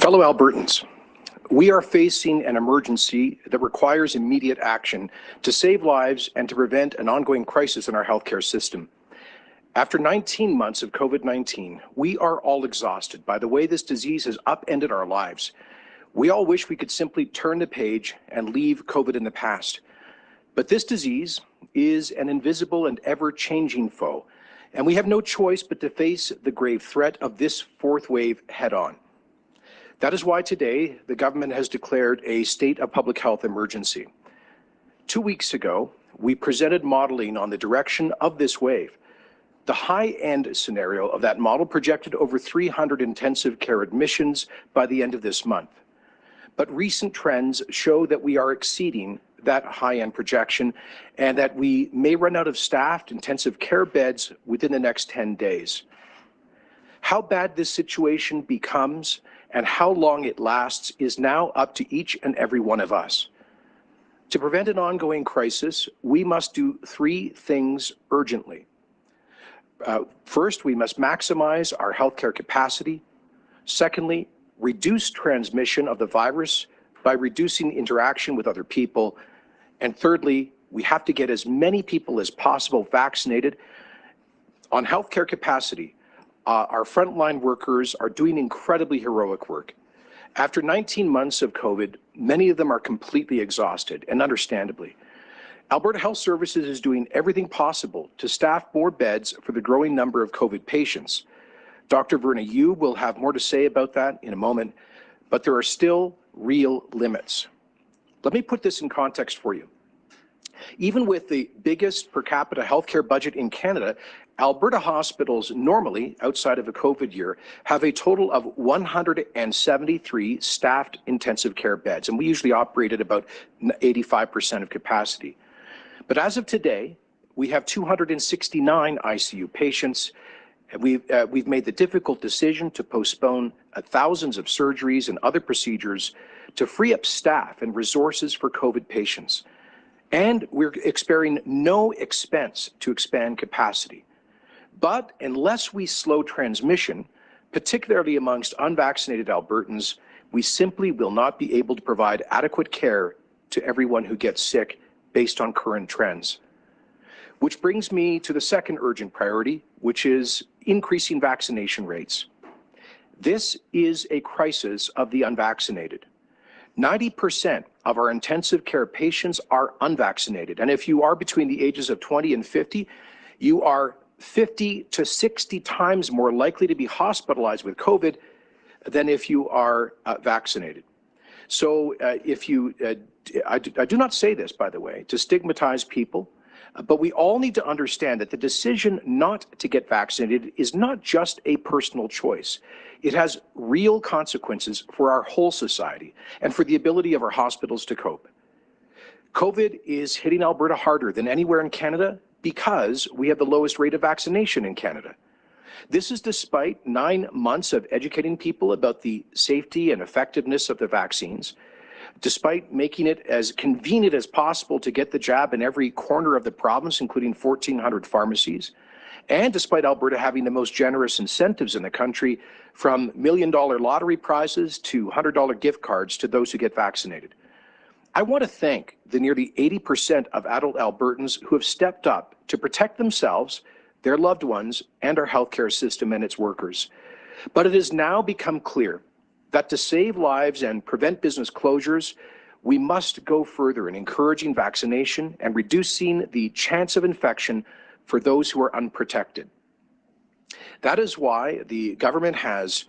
Fellow Albertans, we are facing an emergency that requires immediate action to save lives and to prevent an ongoing crisis in our healthcare system. After 19 months of COVID-19, we are all exhausted by the way this disease has upended our lives. We all wish we could simply turn the page and leave COVID in the past. But this disease is an invisible and ever-changing foe, and we have no choice but to face the grave threat of this fourth wave head-on. That is why today the government has declared a state of public health emergency. 2 weeks ago, we presented modeling on the direction of this wave. The high-end scenario of that model projected over 300 intensive care admissions by the end of this month. But recent trends show that we are exceeding that high-end projection and that we may run out of staffed intensive care beds within the next 10 days. How bad this situation becomes and how long it lasts is now up to each and every one of us. To prevent an ongoing crisis, we must do three things urgently. First, we must maximize our healthcare capacity. Secondly, reduce transmission of the virus by reducing interaction with other people. And thirdly, we have to get as many people as possible vaccinated. On healthcare capacity, our frontline workers are doing incredibly heroic work. After 19 months of COVID, many of them are completely exhausted, and understandably. Alberta Health Services is doing everything possible to staff more beds for the growing number of COVID patients. Dr. Verna Yu will have more to say about that in a moment, but there are still real limits. Let me put this in context for you. Even with the biggest per capita healthcare budget in Canada, Alberta hospitals normally, outside of a COVID year, have a total of 173 staffed intensive care beds, and we usually operate at about 85% of capacity. But as of today, we have 269 ICU patients, and we've made the difficult decision to postpone thousands of surgeries and other procedures to free up staff and resources for COVID patients. And we're sparing no expense to expand capacity. But unless we slow transmission, particularly amongst unvaccinated Albertans, we simply will not be able to provide adequate care to everyone who gets sick based on current trends. Which brings me to the second urgent priority, which is increasing vaccination rates. This is a crisis of the unvaccinated. 90% of our intensive care patients are unvaccinated. And if you are between the ages of 20 and 50, you are 50 to 60 times more likely to be hospitalized with COVID than if you are vaccinated. So I do not say this, by the way, to stigmatize people, but we all need to understand that the decision not to get vaccinated is not just a personal choice. It has real consequences for our whole society and for the ability of our hospitals to cope. COVID is hitting Alberta harder than anywhere in Canada because we have the lowest rate of vaccination in Canada. This is despite 9 months of educating people about the safety and effectiveness of the vaccines, despite making it as convenient as possible to get the jab in every corner of the province, including 1,400 pharmacies, and despite Alberta having the most generous incentives in the country, from million-dollar lottery prizes to $100 gift cards to those who get vaccinated. I want to thank the nearly 80% of adult Albertans who have stepped up to protect themselves, their loved ones, and our healthcare system and its workers. But it has now become clear that to save lives and prevent business closures, we must go further in encouraging vaccination and reducing the chance of infection for those who are unprotected. That is why the government has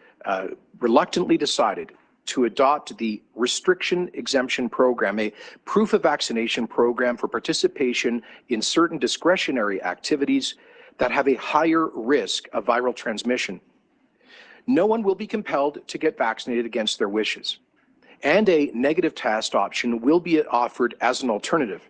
reluctantly decided to adopt the restriction exemption program, a proof of vaccination program for participation in certain discretionary activities that have a higher risk of viral transmission. No one will be compelled to get vaccinated against their wishes, and a negative test option will be offered as an alternative.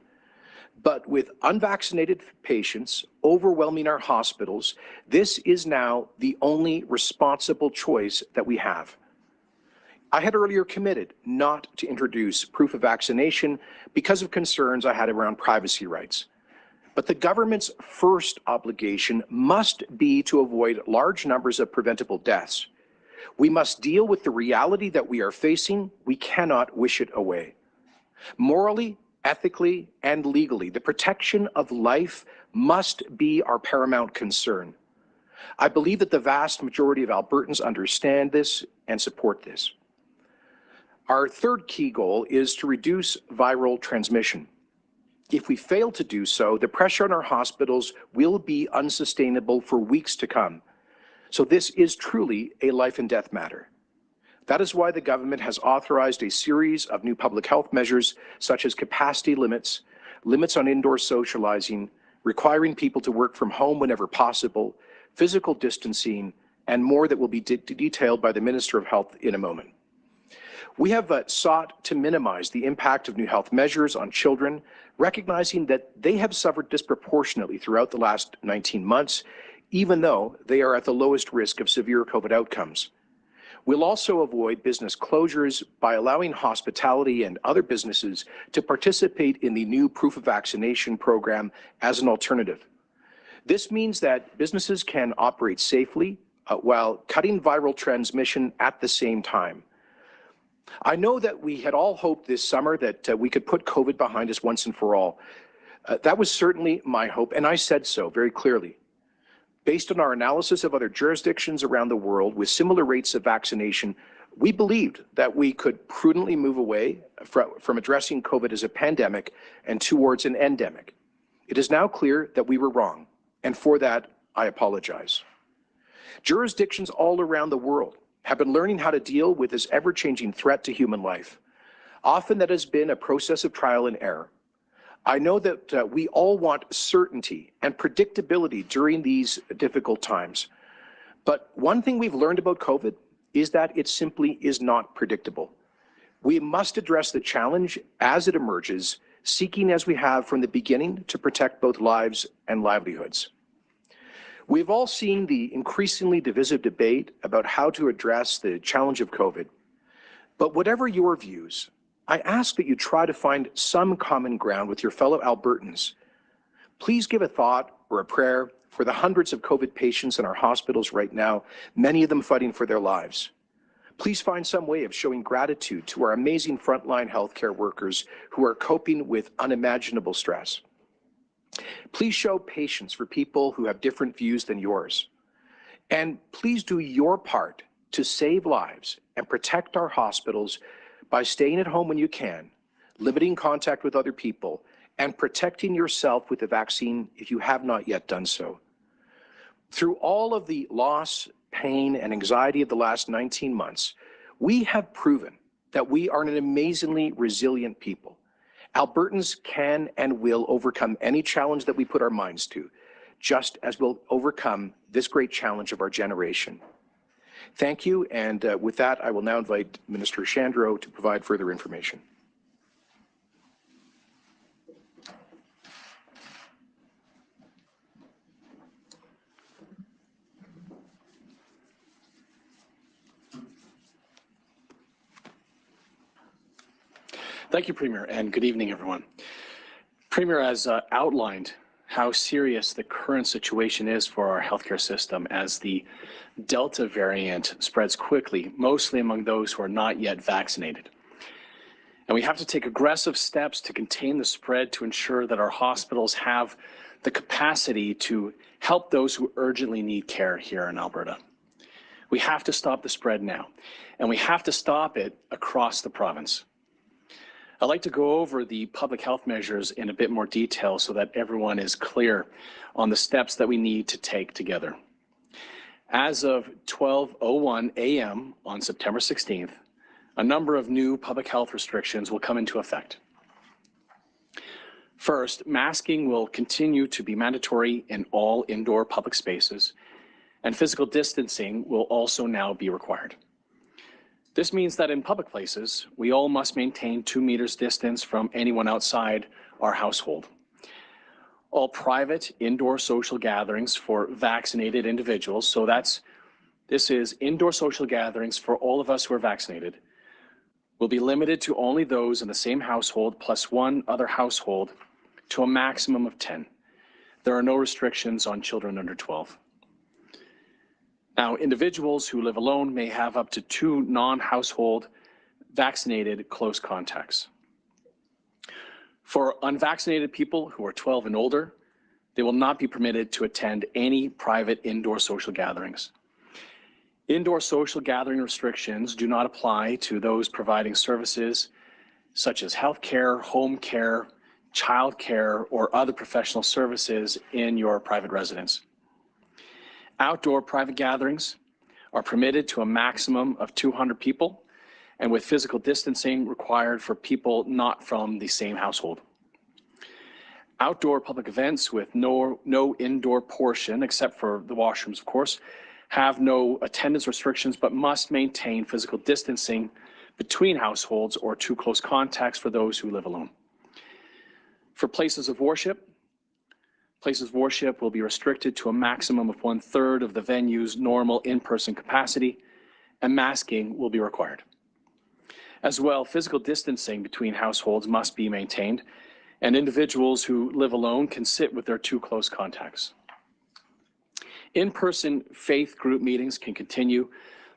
But with unvaccinated patients overwhelming our hospitals, this is now the only responsible choice that we have. I had earlier committed not to introduce proof of vaccination because of concerns I had around privacy rights. But the government's first obligation must be to avoid large numbers of preventable deaths. We must deal with the reality that we are facing. We cannot wish it away. Morally, ethically, and legally, the protection of life must be our paramount concern. I believe that the vast majority of Albertans understand this and support this. Our third key goal is to reduce viral transmission. If we fail to do so, the pressure on our hospitals will be unsustainable for weeks to come. So this is truly a life and death matter. That is why the government has authorized a series of new public health measures, such as capacity limits, limits on indoor socializing, requiring people to work from home whenever possible, physical distancing, and more that will be detailed by the Minister of Health in a moment. We have sought to minimize the impact of new health measures on children, recognizing that they have suffered disproportionately throughout the last 19 months, even though they are at the lowest risk of severe COVID outcomes. We'll also avoid business closures by allowing hospitality and other businesses to participate in the new proof of vaccination program as an alternative. This means that businesses can operate safely while cutting viral transmission at the same time. I know that we had all hoped this summer that we could put COVID behind us once and for all. That was certainly my hope, and I said so very clearly. Based on our analysis of other jurisdictions around the world with similar rates of vaccination, we believed that we could prudently move away from addressing COVID as a pandemic and towards an endemic. It is now clear that we were wrong, and for that, I apologize. Jurisdictions all around the world have been learning how to deal with this ever-changing threat to human life. Often that has been a process of trial and error. I know that we all want certainty and predictability during these difficult times. But one thing we've learned about COVID is that it simply is not predictable. We must address the challenge as it emerges, seeking as we have from the beginning to protect both lives and livelihoods. We've all seen the increasingly divisive debate about how to address the challenge of COVID. But whatever your views, I ask that you try to find some common ground with your fellow Albertans. Please give a thought or a prayer for the hundreds of COVID patients in our hospitals right now, many of them fighting for their lives. Please find some way of showing gratitude to our amazing frontline healthcare workers who are coping with unimaginable stress. Please show patience for people who have different views than yours. And please do your part to save lives and protect our hospitals by staying at home when you can, limiting contact with other people, and protecting yourself with the vaccine if you have not yet done so. Through all of the loss, pain, and anxiety of the last 19 months, we have proven that we are an amazingly resilient people. Albertans can and will overcome any challenge that we put our minds to, just as we'll overcome this great challenge of our generation. Thank you, and with that, I will now invite Minister Shandro to provide further information. Thank you, Premier, and good evening, everyone. Premier has outlined how serious the current situation is for our healthcare system as the Delta variant spreads quickly, mostly among those who are not yet vaccinated. And we have to take aggressive steps to contain the spread to ensure that our hospitals have the capacity to help those who urgently need care here in Alberta. We have to stop the spread now, and we have to stop it across the province. I'd like to go over the public health measures in a bit more detail so that everyone is clear on the steps that we need to take together. As of 12:01 a.m. on September 16th, a number of new public health restrictions will come into effect. First, masking will continue to be mandatory in all indoor public spaces, and physical distancing will also now be required. This means that in public places, we all must maintain 2 meters distance from anyone outside our household. All private indoor social gatherings for vaccinated individuals, so this is indoor social gatherings for all of us who are vaccinated, will be limited to only those in the same household plus one other household to a maximum of 10. There are no restrictions on children under 12. Now, individuals who live alone may have up to 2 non-household vaccinated close contacts. For unvaccinated people who are 12 and older, they will not be permitted to attend any private indoor social gatherings. Indoor social gathering restrictions do not apply to those providing services such as healthcare, home care, childcare, or other professional services in your private residence. Outdoor private gatherings are permitted to a maximum of 200 people and with physical distancing required for people not from the same household. Outdoor public events with no indoor portion, except for the washrooms, of course, have no attendance restrictions but must maintain physical distancing between households or 2 close contacts for those who live alone. For places of worship will be restricted to a maximum of 1/3 of the venue's normal in-person capacity, and masking will be required. As well, physical distancing between households must be maintained, and individuals who live alone can sit with their 2 close contacts. In-person faith group meetings can continue,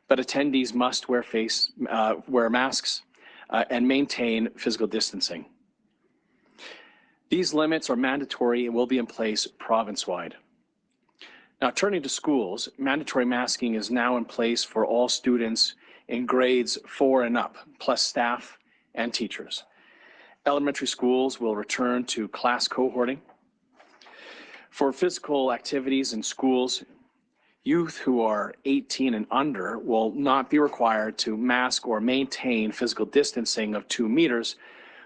but attendees must wear masks and maintain physical distancing. These limits are mandatory and will be in place province-wide. Now, turning to schools, mandatory masking is now in place for all students in grades 4 and up, plus staff and teachers. Elementary schools will return to class cohorting. For physical activities in schools, youth who are 18 and under will not be required to mask or maintain physical distancing of 2 meters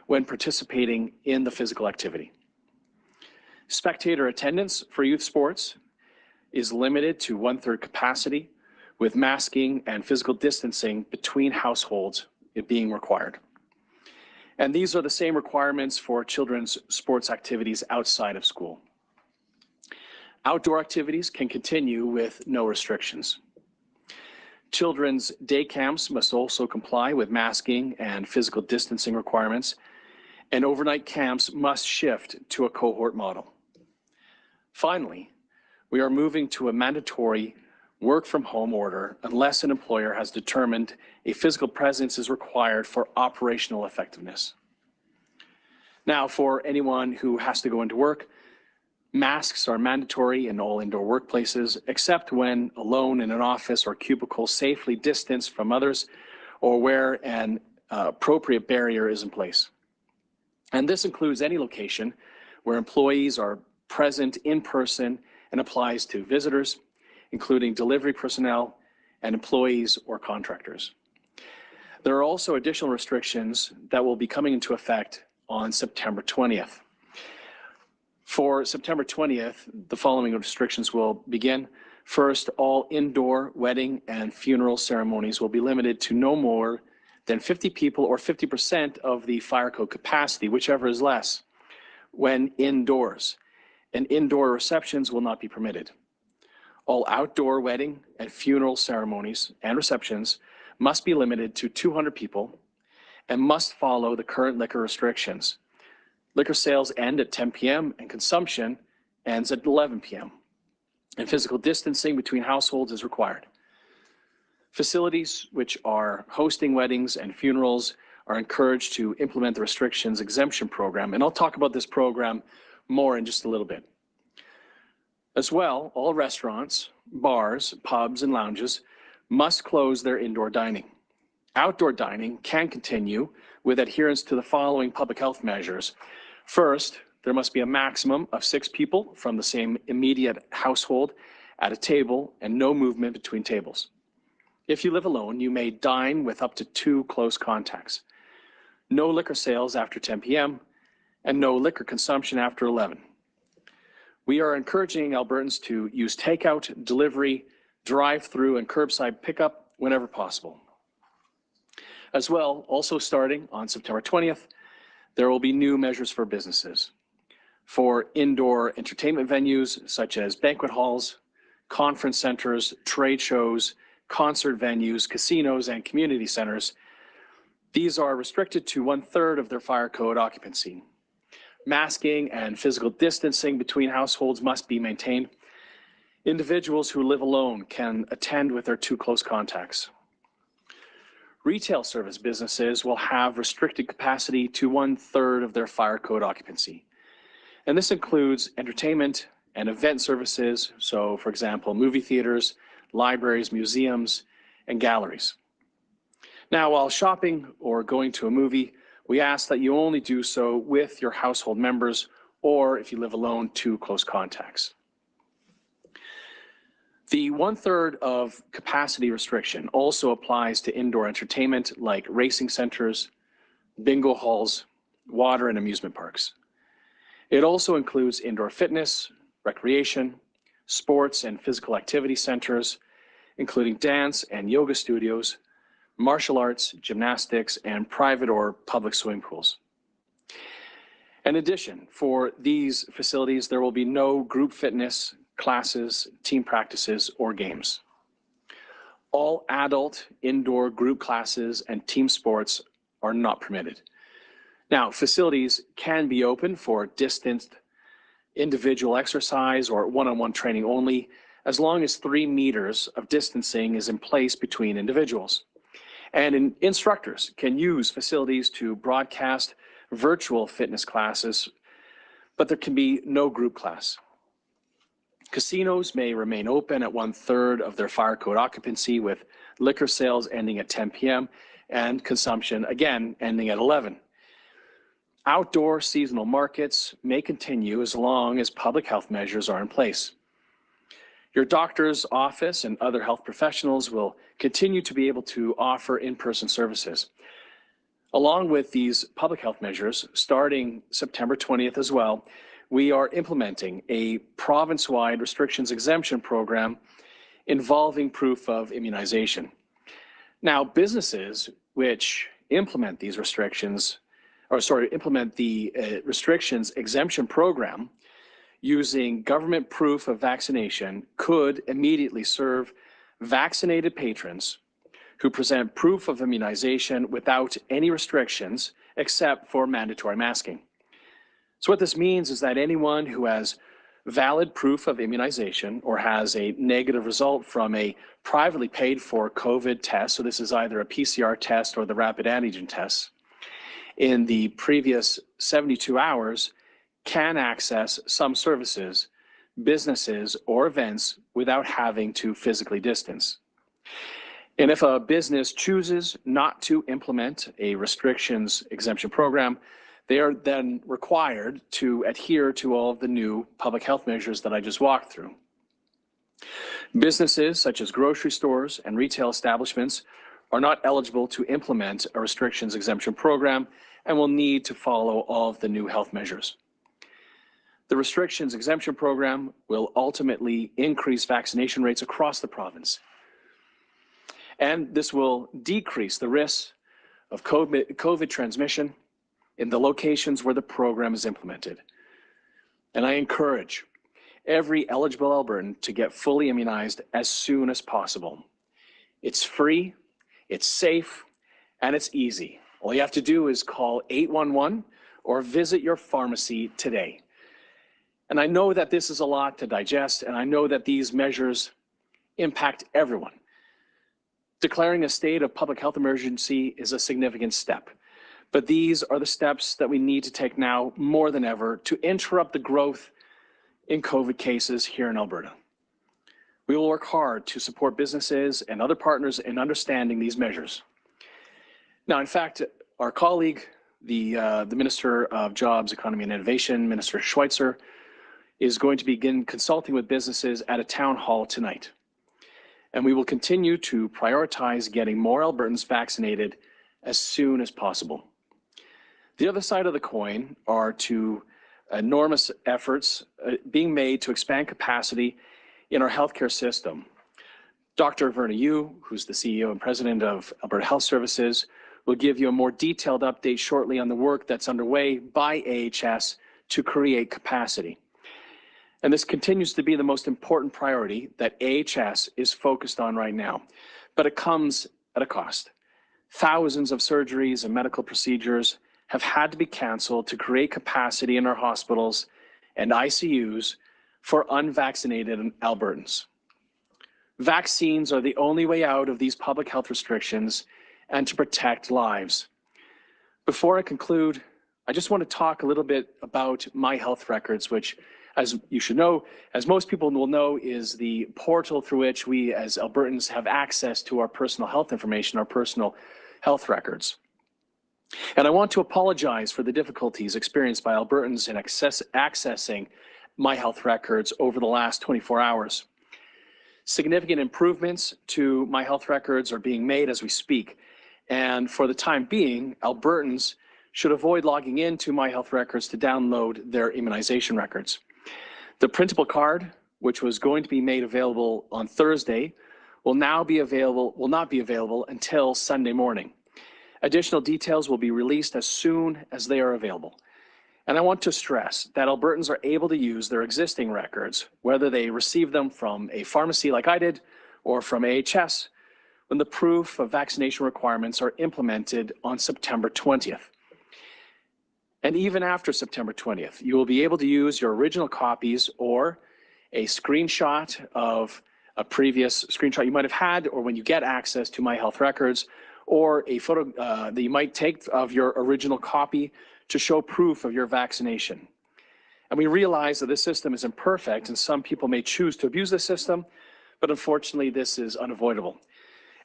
when participating in the physical activity. Spectator attendance for youth sports is limited to 1/3 capacity, with masking and physical distancing between households being required. And these are the same requirements for children's sports activities outside of school. Outdoor activities can continue with no restrictions. Children's day camps must also comply with masking and physical distancing requirements, and overnight camps must shift to a cohort model. Finally, we are moving to a mandatory work-from-home order unless an employer has determined a physical presence is required for operational effectiveness. Now, for anyone who has to go into work, masks are mandatory in all indoor workplaces, except when alone in an office or cubicle safely distanced from others or where an appropriate barrier is in place. And this includes any location where employees are present in person and applies to visitors, including delivery personnel and employees or contractors. There are also additional restrictions that will be coming into effect on September 20th. For September 20th, the following restrictions will begin. First, all indoor wedding and funeral ceremonies will be limited to no more than 50 people or 50% of the fire code capacity, whichever is less, when indoors. And indoor receptions will not be permitted. All outdoor wedding and funeral ceremonies and receptions must be limited to 200 people and must follow the current liquor restrictions. Liquor sales end at 10 p.m. and consumption ends at 11 p.m. And physical distancing between households is required. Facilities which are hosting weddings and funerals are encouraged to implement the restrictions exemption program, and I'll talk about this program more in just a little bit. As well, all restaurants, bars, pubs, and lounges must close their indoor dining. Outdoor dining can continue with adherence to the following public health measures. First, there must be a maximum of 6 people from the same immediate household at a table and no movement between tables. If you live alone, you may dine with up to 2 close contacts. No liquor sales after 10 p.m. and no liquor consumption after 11. We are encouraging Albertans to use takeout, delivery, drive-through, and curbside pickup whenever possible. As well, also starting on September 20th, there will be new measures for businesses. For indoor entertainment venues such as banquet halls, conference centers, trade shows, concert venues, casinos, and community centers, these are restricted to 1/3 of their fire code occupancy. Masking and physical distancing between households must be maintained. Individuals who live alone can attend with their 2 close contacts. Retail service businesses will have restricted capacity to 1/3 of their fire code occupancy. And this includes entertainment and event services. So for example, movie theaters, libraries, museums, and galleries. Now, while shopping or going to a movie, we ask that you only do so with your household members, or if you live alone, 2 close contacts. The 1/3 of capacity restriction also applies to indoor entertainment like racing centers, bingo halls, water and amusement parks. It also includes indoor fitness, recreation, sports and physical activity centers, including dance and yoga studios, martial arts, gymnastics, and private or public swimming pools. In addition, for these facilities, there will be no group fitness, classes, team practices, or games. All adult indoor group classes and team sports are not permitted. Now, facilities can be open for distanced individual exercise or one-on-one training only, as long as 3 meters of distancing is in place between individuals. And instructors can use facilities to broadcast virtual fitness classes, but there can be no group class. Casinos may remain open at 1/3 of their fire code occupancy, with liquor sales ending at 10 p.m. and consumption, again, ending at 11. Outdoor seasonal markets may continue as long as public health measures are in place. Your doctor's office and other health professionals will continue to be able to offer in-person services. Along with these public health measures, starting September 20th as well, we are implementing a province-wide restrictions exemption program involving proof of immunization. Now, businesses which implement these restrictions, implement the restrictions exemption program using government proof of vaccination could immediately serve vaccinated patrons who present proof of immunization without any restrictions except for mandatory masking. So what this means is that anyone who has valid proof of immunization or has a negative result from a privately paid for COVID test, so this is either a PCR test or the rapid antigen test, in the previous 72 hours can access some services, businesses, or events without having to physically distance. And if a business chooses not to implement a restrictions exemption program, they are then required to adhere to all of the new public health measures that I just walked through. Businesses such as grocery stores and retail establishments are not eligible to implement a restrictions exemption program and will need to follow all of the new health measures. The restrictions exemption program will ultimately increase vaccination rates across the province. And this will decrease the risk of COVID transmission in the locations where the program is implemented. And I encourage every eligible Albertan to get fully immunized as soon as possible. It's free, it's safe, and it's easy. All you have to do is call 811 or visit your pharmacy today. And I know that this is a lot to digest, and I know that these measures impact everyone. Declaring a state of public health emergency is a significant step. But these are the steps that we need to take now more than ever to interrupt the growth in COVID cases here in Alberta. We will work hard to support businesses and other partners in understanding these measures. Now, in fact, our colleague, the Minister of Jobs, Economy and Innovation, Minister Schweitzer, is going to begin consulting with businesses at a town hall tonight. And we will continue to prioritize getting more Albertans vaccinated as soon as possible. The other side of the coin are enormous efforts being made to expand capacity in our healthcare system. Dr. Verna Yu, who's the CEO and President of Alberta Health Services, will give you a more detailed update shortly on the work that's underway by AHS to create capacity. And this continues to be the most important priority that AHS is focused on right now, but it comes at a cost. Thousands of surgeries and medical procedures have had to be canceled to create capacity in our hospitals and ICUs for unvaccinated Albertans. Vaccines are the only way out of these public health restrictions and to protect lives. Before I conclude, I just want to talk a little bit about MyHealth Records, which, as you should know, as most people will know, is the portal through which we as Albertans have access to our personal health information, our personal health records. And I want to apologize for the difficulties experienced by Albertans in accessing MyHealth Records over the last 24 hours. Significant improvements to MyHealth Records are being made as we speak. And for the time being, Albertans should avoid logging into MyHealth Records to download their immunization records. The printable card, which was going to be made available on Thursday, will not be available until Sunday morning. Additional details will be released as soon as they are available. And I want to stress that Albertans are able to use their existing records, whether they receive them from a pharmacy like I did or from AHS, when the proof of vaccination requirements are implemented on September 20th. And even after September 20th, you will be able to use your original copies or a screenshot of a previous screenshot you might have had, or when you get access to MyHealth Records, or a photo that you might take of your original copy to show proof of your vaccination. And we realize that this system is imperfect and some people may choose to abuse the system, but unfortunately this is unavoidable.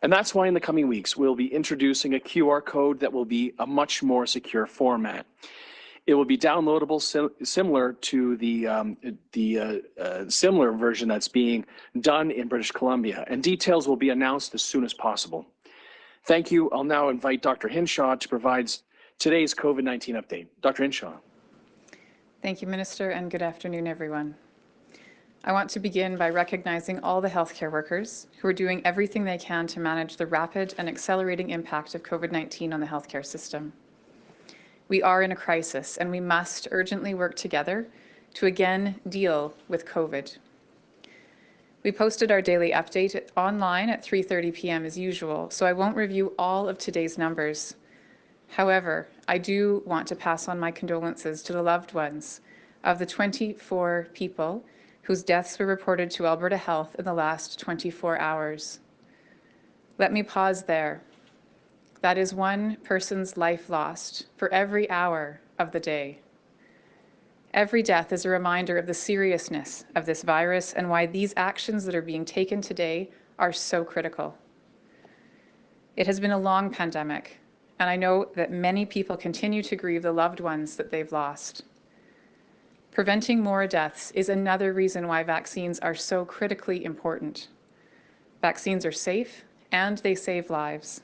And that's why in the coming weeks, we'll be introducing a QR code that will be a much more secure format. It will be downloadable similar to the similar version that's being done in British Columbia, and details will be announced as soon as possible. Thank you. I'll now invite Dr. Hinshaw to provide today's COVID-19 update. Dr. Hinshaw. Thank you, Minister, and good afternoon, everyone. I want to begin by recognizing all the healthcare workers who are doing everything they can to manage the rapid and accelerating impact of COVID-19 on the healthcare system. We are in a crisis, and we must urgently work together to again deal with COVID. We posted our daily update online at 3:30 p.m. as usual, so I won't review all of today's numbers. However, I do want to pass on my condolences to the loved ones of the 24 people whose deaths were reported to Alberta Health in the last 24 hours. Let me pause there. That is one person's life lost for every hour of the day. Every death is a reminder of the seriousness of this virus and why these actions that are being taken today are so critical. It has been a long pandemic, and I know that many people continue to grieve the loved ones that they've lost. Preventing more deaths is another reason why vaccines are so critically important. Vaccines are safe and they save lives.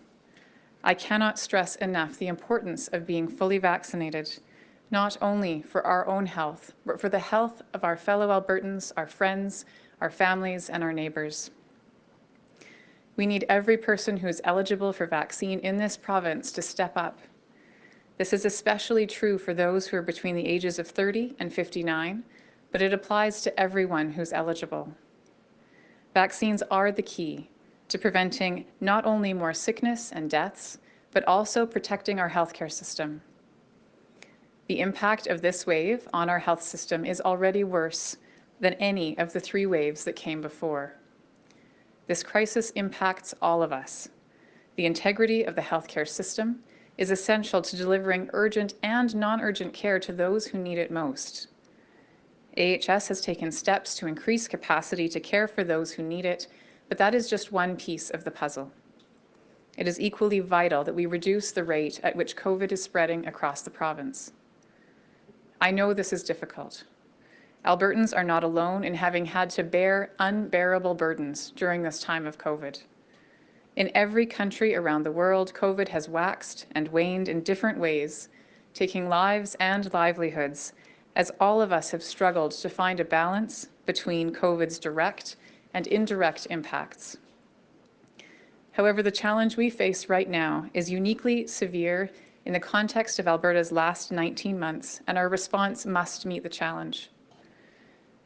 I cannot stress enough the importance of being fully vaccinated, not only for our own health, but for the health of our fellow Albertans, our friends, our families, and our neighbours. We need every person who is eligible for vaccine in this province to step up. This is especially true for those who are between the ages of 30 and 59, but it applies to everyone who's eligible. Vaccines are the key to preventing not only more sickness and deaths, but also protecting our healthcare system. The impact of this wave on our health system is already worse than any of the 3 waves that came before. This crisis impacts all of us. The integrity of the healthcare system is essential to delivering urgent and non-urgent care to those who need it most. AHS has taken steps to increase capacity to care for those who need it, but that is just one piece of the puzzle. It is equally vital that we reduce the rate at which COVID is spreading across the province. I know this is difficult. Albertans are not alone in having had to bear unbearable burdens during this time of COVID. In every country around the world, COVID has waxed and waned in different ways, taking lives and livelihoods, as all of us have struggled to find a balance between COVID's direct and indirect impacts. However, the challenge we face right now is uniquely severe in the context of Alberta's last 19 months, and our response must meet the challenge.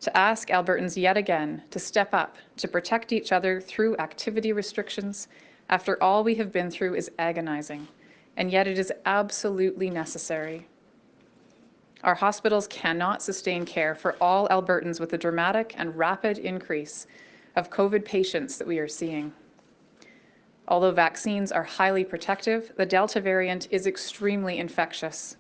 To ask Albertans yet again to step up to protect each other through activity restrictions after all we have been through is agonizing, and yet it is absolutely necessary. Our hospitals cannot sustain care for all Albertans with the dramatic and rapid increase of COVID patients that we are seeing. Although vaccines are highly protective, the Delta variant is extremely infectious.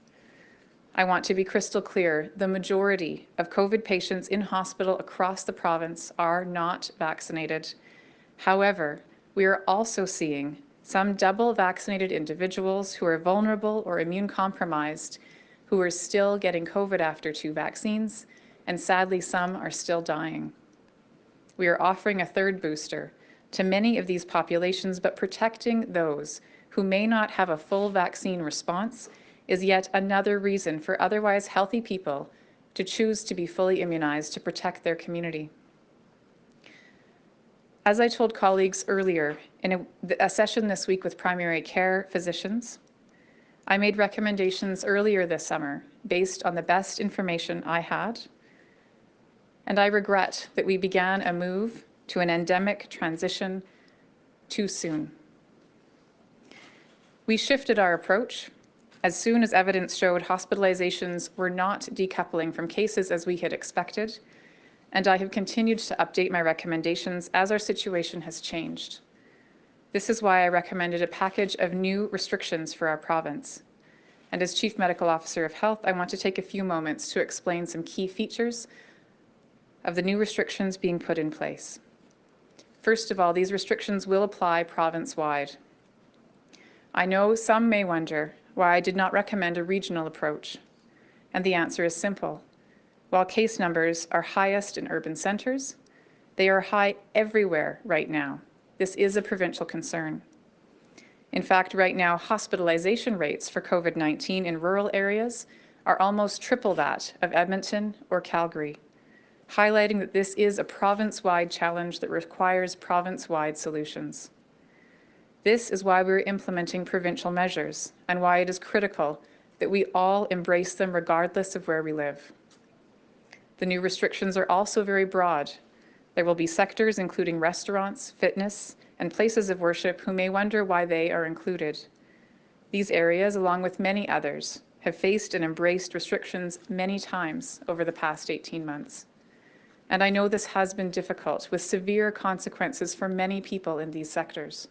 I want to be crystal clear, the majority of COVID patients in hospital across the province are not vaccinated. However, we are also seeing some double vaccinated individuals who are vulnerable or immune compromised who are still getting COVID after 2 vaccines, and sadly some are still dying. We are offering a 3rd booster to many of these populations, but protecting those who may not have a full vaccine response is yet another reason for otherwise healthy people to choose to be fully immunized to protect their community. As I told colleagues earlier in a session this week with primary care physicians, I made recommendations earlier this summer based on the best information I had, and I regret that we began a move to an endemic transition too soon. We shifted our approach as soon as evidence showed hospitalizations were not decoupling from cases as we had expected, and I have continued to update my recommendations as our situation has changed. This is why I recommended a package of new restrictions for our province. And as Chief Medical Officer of Health, I want to take a few moments to explain some key features of the new restrictions being put in place. First of all, these restrictions will apply province-wide. I know some may wonder why I did not recommend a regional approach, and the answer is simple. While case numbers are highest in urban centres, they are high everywhere right now. This is a provincial concern. In fact, right now, hospitalization rates for COVID-19 in rural areas are almost triple that of Edmonton or Calgary, highlighting that this is a province-wide challenge that requires province-wide solutions. This is why we're implementing provincial measures and why it is critical that we all embrace them regardless of where we live. The new restrictions are also very broad. There will be sectors including restaurants, fitness, and places of worship who may wonder why they are included. These areas, along with many others, have faced and embraced restrictions many times over the past 18 months. And I know this has been difficult, with severe consequences for many people in these sectors.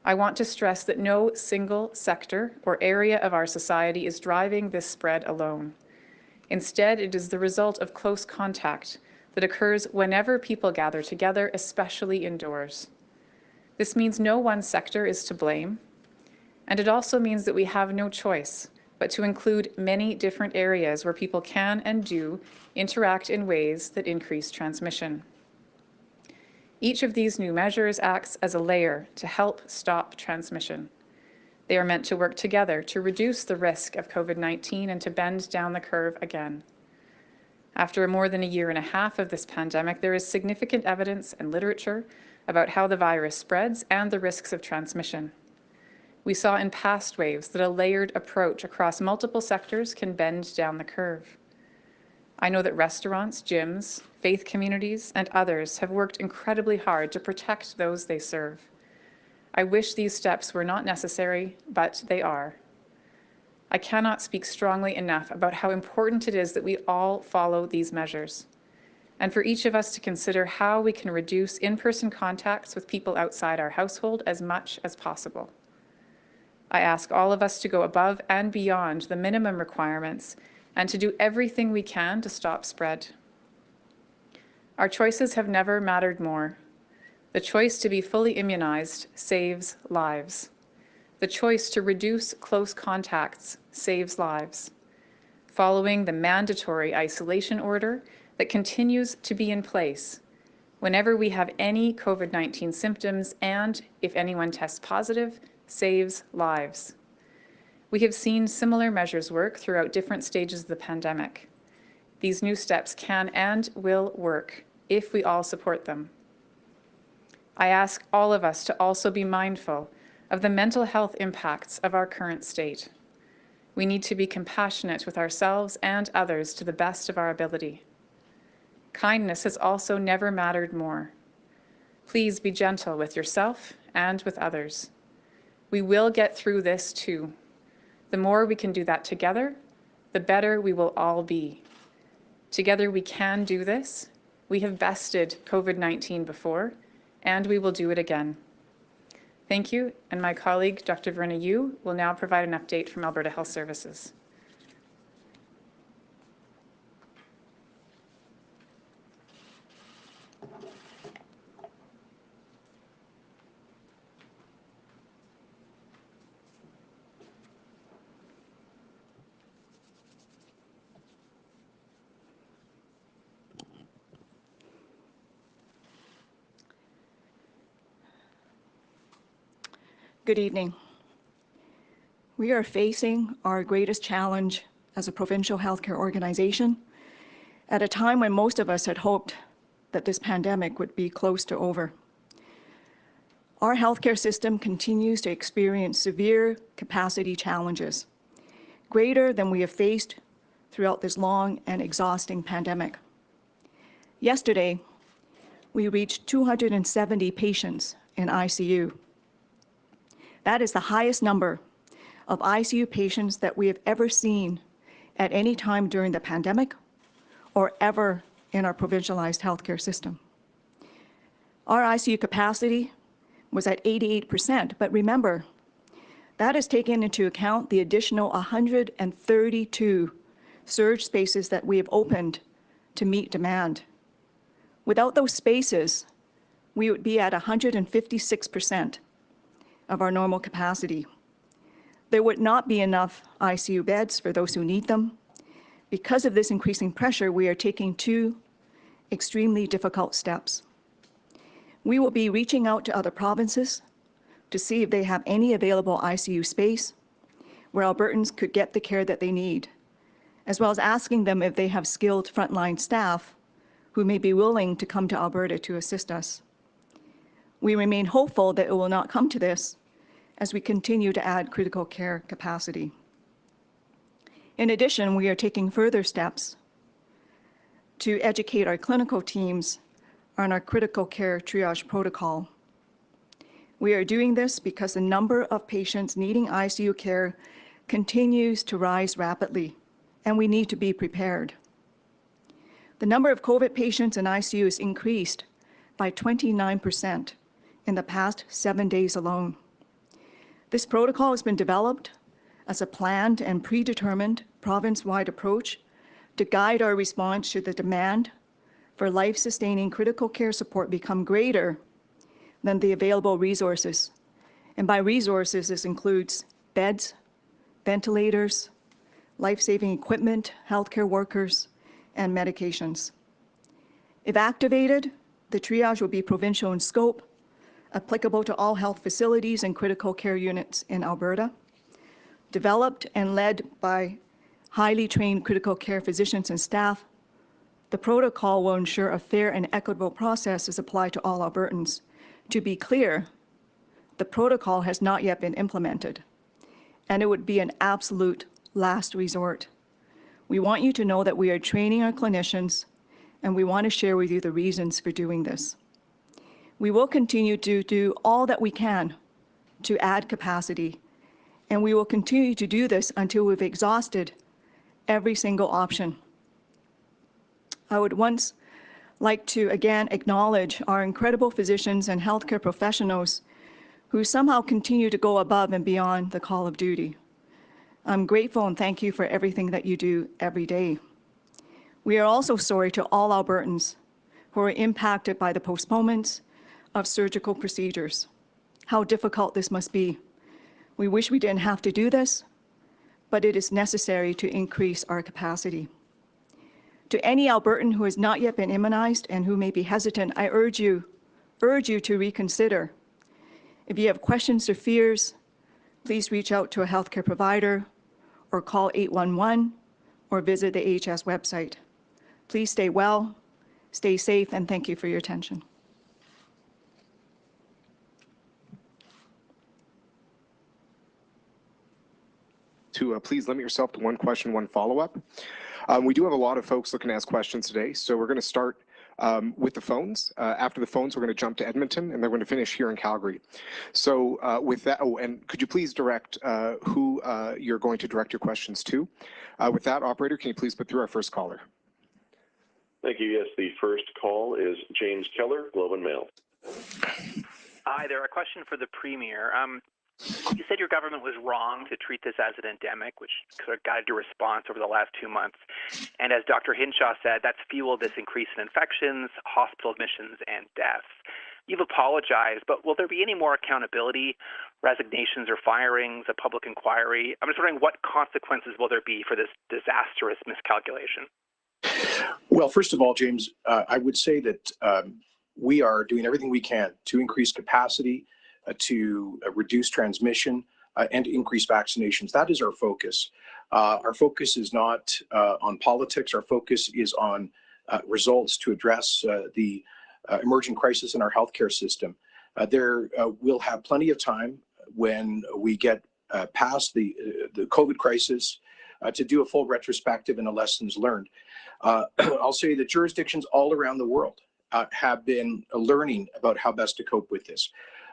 I want to stress that no single sector or area of our society is driving this spread alone. Instead, it is the result of close contact that occurs whenever people gather together, especially indoors. This means no one sector is to blame, and it also means that we have no choice but to include many different areas where people can and do interact in ways that increase transmission. Each of these new measures acts as a layer to help stop transmission. They are meant to work together to reduce the risk of COVID-19 and to bend down the curve again. After more than a year and a half of this pandemic, there is significant evidence and literature about how the virus spreads and the risks of transmission. We saw in past waves that a layered approach across multiple sectors can bend down the curve. I know that restaurants, gyms, faith communities, and others have worked incredibly hard to protect those they serve. I wish these steps were not necessary, but they are. I cannot speak strongly enough about how important it is that we all follow these measures, and for each of us to consider how we can reduce in-person contacts with people outside our household as much as possible. I ask all of us to go above and beyond the minimum requirements and to do everything we can to stop spread. Our choices have never mattered more. The choice to be fully immunized saves lives. The choice to reduce close contacts saves lives. Following the mandatory isolation order that continues to be in place whenever we have any COVID-19 symptoms and if anyone tests positive, saves lives. We have seen similar measures work throughout different stages of the pandemic. These new steps can and will work if we all support them. I ask all of us to also be mindful of the mental health impacts of our current state. We need to be compassionate with ourselves and others to the best of our ability. Kindness has also never mattered more. Please be gentle with yourself and with others. We will get through this too. The more we can do that together, the better we will all be. Together we can do this. We have bested COVID-19 before, and we will do it again. Thank you, and my colleague, Dr. Verna Yu, will now provide an update from Alberta Health Services. Good evening. We are facing our greatest challenge as a provincial healthcare organization at a time when most of us had hoped that this pandemic would be close to over. Our healthcare system continues to experience severe capacity challenges, greater than we have faced throughout this long and exhausting pandemic. Yesterday, we reached 270 patients in ICU. That is the highest number of ICU patients that we have ever seen at any time during the pandemic or ever in our provincialized healthcare system. Our ICU capacity was at 88%, but remember, that is taken into account the additional 132 surge spaces that we have opened to meet demand. Without those spaces, we would be at 156% of our normal capacity. There would not be enough ICU beds for those who need them. Because of this increasing pressure, we are taking two extremely difficult steps. We will be reaching out to other provinces to see if they have any available ICU space where Albertans could get the care that they need, as well as asking them if they have skilled frontline staff who may be willing to come to Alberta to assist us. We remain hopeful that it will not come to this as we continue to add critical care capacity. In addition, we are taking further steps to educate our clinical teams on our critical care triage protocol. We are doing this because the number of patients needing ICU care continues to rise rapidly, and we need to be prepared. The number of COVID patients in ICU has increased by 29% in the past 7 days alone. This protocol has been developed as a planned and predetermined province-wide approach to guide our response should the demand for life-sustaining critical care support become greater than the available resources. And by resources, this includes beds, ventilators, life-saving equipment, healthcare workers, and medications. If activated, the triage will be provincial in scope, applicable to all health facilities and critical care units in Alberta, developed and led by highly trained critical care physicians and staff. The protocol will ensure a fair and equitable process is applied to all Albertans. To be clear, the protocol has not yet been implemented, and it would be an absolute last resort. We want you to know that we are training our clinicians, and we want to share with you the reasons for doing this. We will continue to do all that we can to add capacity, and we will continue to do this until we've exhausted every single option. I would once like to again acknowledge our incredible physicians and healthcare professionals who somehow continue to go above and beyond the call of duty. I'm grateful and thank you for everything that you do every day. We are also sorry to all Albertans who are impacted by the postponements of surgical procedures. How difficult this must be. We wish we didn't have to do this, but it is necessary to increase our capacity. To any Albertan who has not yet been immunized and who may be hesitant, I urge you to reconsider. If you have questions or fears, please reach out to a healthcare provider or call 811 or visit the AHS website. Please stay well, stay safe, and thank you for your attention. Please limit yourself to one question, one follow-up. We do have a lot of folks looking to ask questions today, so we're going to start with the phones. After the phones, we're going to jump to Edmonton, and then we're going to finish here in Calgary. So with that, oh, and could you please direct who you're going to direct your questions to? With that, operator, can you please put through our first caller? Thank you. Yes, the first call is James Keller, Globe and Mail. Hi there. A question for the Premier. You said your government was wrong to treat this as an endemic, which sort of guided your response over the last 2 months. And as Dr. Hinshaw said, that's fueled this increase in infections, hospital admissions, and deaths. You've apologized, but will there be any more accountability, resignations or firings, a public inquiry? I'm just wondering what consequences will there be for this disastrous miscalculation? Well, first of all, James, I would say that we are doing everything we can to increase capacity, to reduce transmission, and to increase vaccinations. That is our focus. Our focus is not on politics. Our focus is on results to address the emerging crisis in our healthcare system. We'll have plenty of time when we get past the COVID crisis to do a full retrospective and the lessons learned. I'll say that jurisdictions all around the world have been learning about how best to cope with this.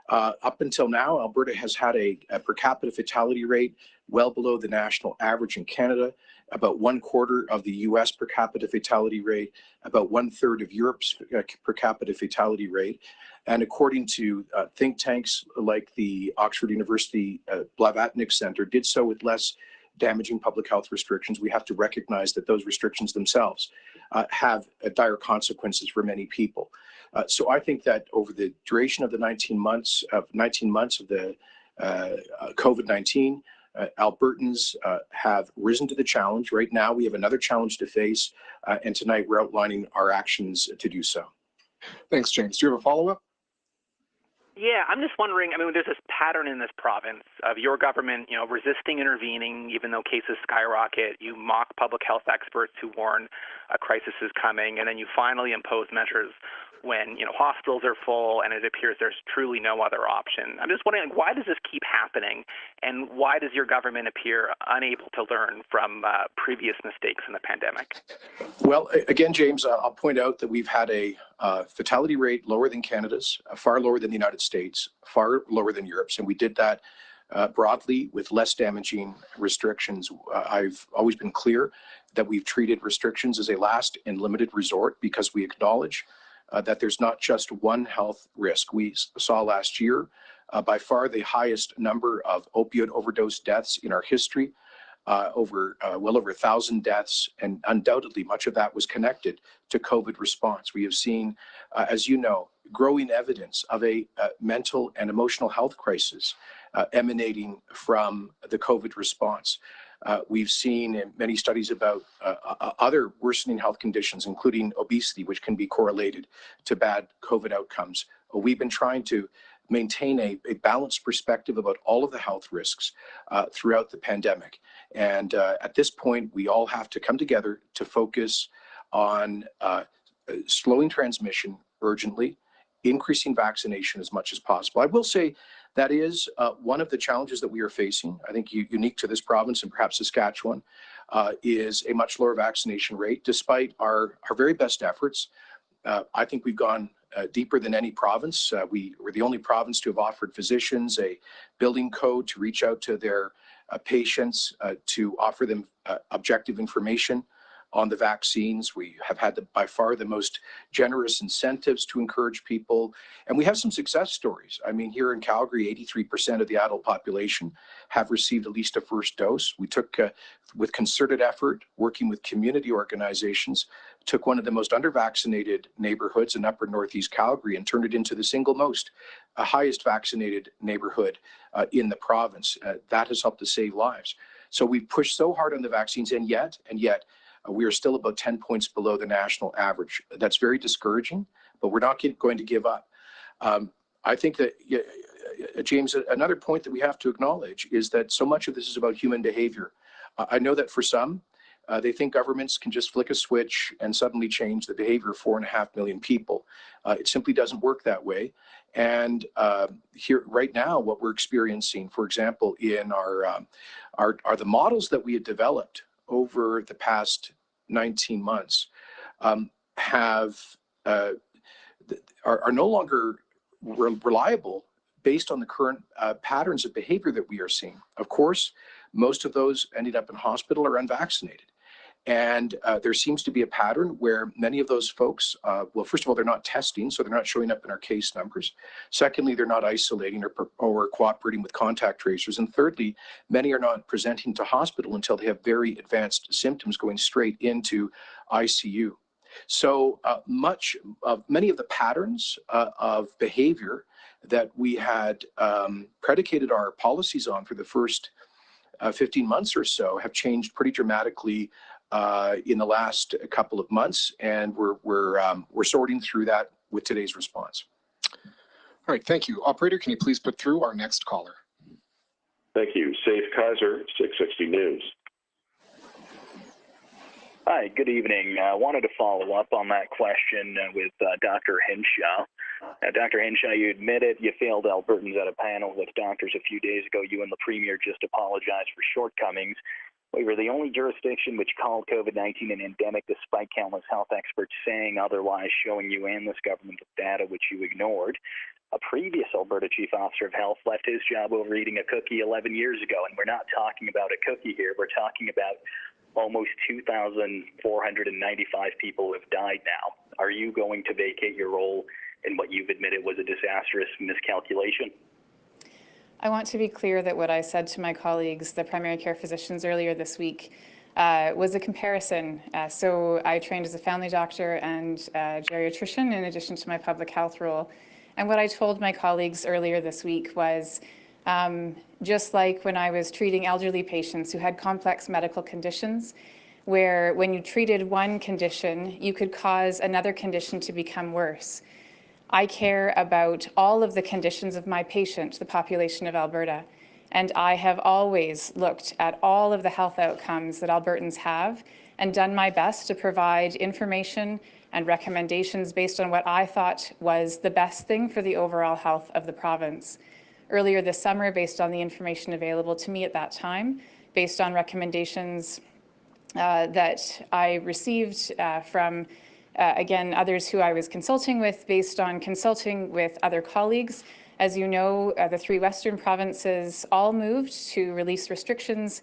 Up until now, Alberta has had a per capita fatality rate well below the national average in Canada, about 1/4 of the US per capita fatality rate, about 1/3 of Europe's per capita fatality rate. And according to think tanks like the Oxford University Blavatnik Center, did so with less damaging public health restrictions. We have to recognize that those restrictions themselves have dire consequences for many people. So I think that over the duration of the 19 months of the COVID-19, Albertans have risen to the challenge. Right now, we have another challenge to face, and tonight we're outlining our actions to do so. Thanks, James. Do you have a follow-up? Yeah, I'm just wondering, I mean, there's this pattern in this province of your government, resisting intervening even though cases skyrocket. You mock public health experts who warn a crisis is coming, and then you finally impose measures when, hospitals are full and it appears there's truly no other option. I'm just wondering, why does this keep happening, and why does your government appear unable to learn from previous mistakes in the pandemic? Well, again, James, I'll point out that we've had a fatality rate lower than Canada's, far lower than the United States, far lower than Europe's, and we did that broadly with less damaging restrictions. I've always been clear that we've treated restrictions as a last and limited resort because we acknowledge that there's not just one health risk. We saw last year by far the highest number of opioid overdose deaths in our history, well over 1,000 deaths, and undoubtedly much of that was connected to COVID response. We have seen, as you know, growing evidence of a mental and emotional health crisis emanating from the COVID response. We've seen in many studies about other worsening health conditions, including obesity, which can be correlated to bad COVID outcomes. We've been trying to maintain a balanced perspective about all of the health risks throughout the pandemic. And at this point, we all have to come together to focus on slowing transmission urgently, increasing vaccination as much as possible. I will say that is one of the challenges that we are facing. I think unique to this province and perhaps Saskatchewan is a much lower vaccination rate. Despite our very best efforts, I think we've gone deeper than any province. We were the only province to have offered physicians a building code to reach out to their patients to offer them objective information on the vaccines. We have had by far the most generous incentives to encourage people. And we have some success stories. I mean, here in Calgary, 83% of the adult population have received at least a first dose. We took, with concerted effort, working with community organizations, took one of the most under-vaccinated neighborhoods in upper northeast Calgary and turned it into the single most highest vaccinated neighborhood in the province. That has helped to save lives. So we've pushed so hard on the vaccines, and yet, we are still about 10 points below the national average. That's very discouraging, but we're not going to give up. I think that, James, another point that we have to acknowledge is that so much of this is about human behavior. I know that for some, they think governments can just flick a switch and suddenly change the behavior of 4.5 million people. It simply doesn't work that way. And here, right now, what we're experiencing, for example, in are the models that we had developed over the past 19 months have are no longer reliable based on the current patterns of behavior that we are seeing. Of course, most of those ending up in hospital are unvaccinated. And there seems to be a pattern where many of those folks, well, first of all, they're not testing, so they're not showing up in our case numbers. Secondly, they're not isolating or cooperating with contact tracers. And thirdly, many are not presenting to hospital until they have very advanced symptoms, going straight into ICU. So many of the patterns of behavior that we had predicated our policies on for the first 15 months or so have changed pretty dramatically in the last couple of months, and we're sorting through that with today's response. All right, thank you. Operator, can you please put through our next caller? Thank you. Safe Kaiser, 660 News. Hi, good evening. I wanted to follow up on that question with Dr. Hinshaw. Dr. Hinshaw, you admitted you failed Albertans at a panel with doctors a few days ago. You and the Premier just apologized for shortcomings. We were the only jurisdiction which called COVID-19 an endemic, despite countless health experts saying otherwise, showing you and this government with data which you ignored. A previous Alberta Chief Officer of Health left his job over eating a cookie 11 years ago, and we're not talking about a cookie here. We're talking about almost 2,495 people who have died now. Are you going to vacate your role in what you've admitted was a disastrous miscalculation? I want to be clear that what I said to my colleagues, the primary care physicians, earlier this week was a comparison. So I trained as a family doctor and geriatrician in addition to my public health role. And what I told my colleagues earlier this week was, just like when I was treating elderly patients who had complex medical conditions, where when you treated one condition, you could cause another condition to become worse. I care about all of the conditions of my patient, the population of Alberta, and I have always looked at all of the health outcomes that Albertans have and done my best to provide information and recommendations based on what I thought was the best thing for the overall health of the province. Earlier this summer, based on the information available to me at that time, based on recommendations that I received from again, others who I was consulting with, based on consulting with other colleagues. As you know, the three Western provinces all moved to release restrictions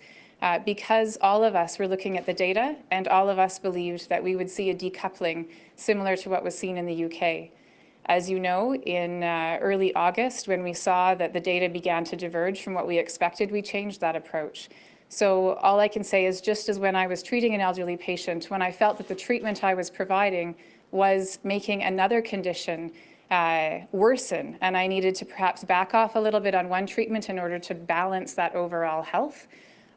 because all of us were looking at the data and all of us believed that we would see a decoupling similar to what was seen in the UK. As you know, in early August, when we saw that the data began to diverge from what we expected, we changed that approach. So all I can say is, just as when I was treating an elderly patient, when I felt that the treatment I was providing was making another condition worsen, and I needed to perhaps back off a little bit on one treatment in order to balance that overall health,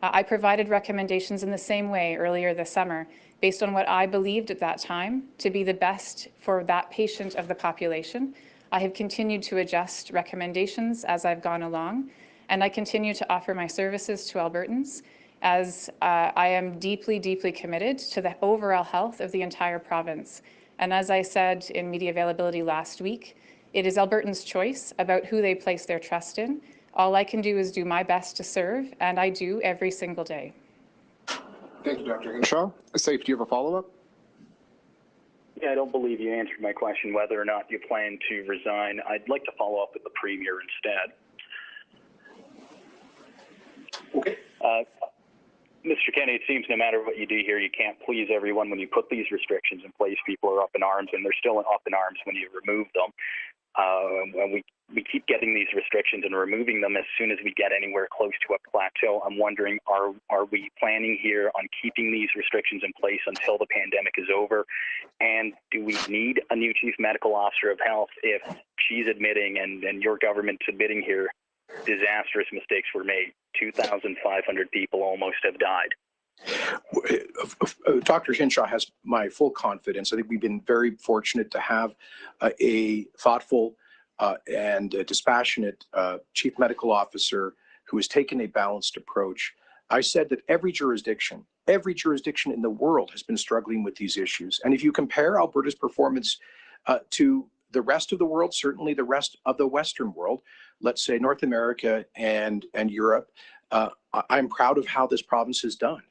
I provided recommendations in the same way earlier this summer, based on what I believed at that time to be the best for that patient of the population. I have continued to adjust recommendations as I've gone along, and I continue to offer my services to Albertans, as I am deeply, deeply committed to the overall health of the entire province. And as I said in media availability last week, it is Albertans' choice about who they place their trust in. All I can do is do my best to serve, and I do every single day. Thank you, Dr. Hinshaw. Safe, do you have a follow-up? Yeah, I don't believe you answered my question whether or not you plan to resign. I'd like to follow up with the Premier instead. Okay. Mr. Kenney, it seems no matter what you do here, you can't please everyone. When you put these restrictions in place, people are up in arms, and they're still up in arms when you remove them. When we keep getting these restrictions and removing them as soon as we get anywhere close to a plateau. I'm wondering, are we planning here on keeping these restrictions in place until the pandemic is over? And do we need a new Chief Medical Officer of Health if she's admitting and your government's admitting here disastrous mistakes were made? 2,500 people almost have died. Dr. Hinshaw has my full confidence. I think we've been very fortunate to have a thoughtful and dispassionate Chief Medical Officer who has taken a balanced approach. I said that every jurisdiction in the world has been struggling with these issues. And if you compare Alberta's performance to the rest of the world, certainly the rest of the Western world, let's say North America and Europe, I'm proud of how this province has done.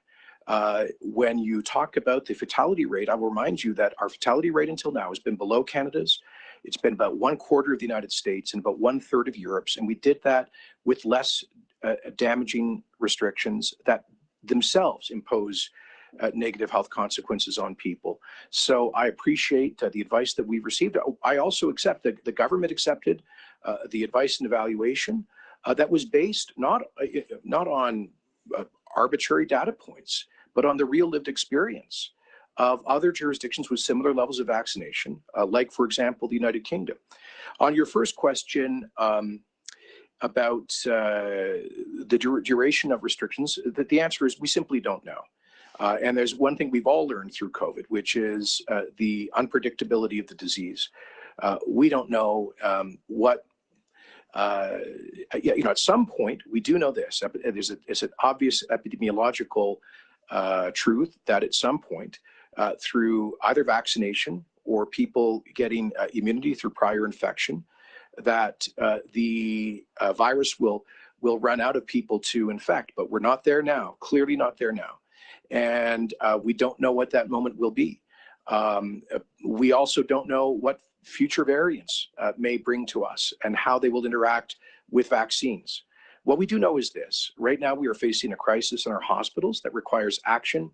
When you talk about the fatality rate, I will remind you that our fatality rate until now has been below Canada's. It's been about 1/4 of the United States and about 1/3 of Europe's. And we did that with less damaging restrictions that themselves impose negative health consequences on people. So I appreciate the advice that we've received. I also accept that the government accepted the advice and evaluation that was based not on arbitrary data points, but on the real lived experience of other jurisdictions with similar levels of vaccination, like, for example, the United Kingdom. On your first question about the duration of restrictions, the answer is we simply don't know. And there's one thing we've all learned through COVID, which is the unpredictability of the disease. We don't know what, at some point, we do know this. It's an obvious epidemiological truth that at some point, through either vaccination or people getting immunity through prior infection, that the virus will run out of people to infect. But we're not there now, clearly not there now. And we don't know what that moment will be. We also don't know what future variants may bring to us and how they will interact with vaccines. What we do know is this: right now we are facing a crisis in our hospitals that requires action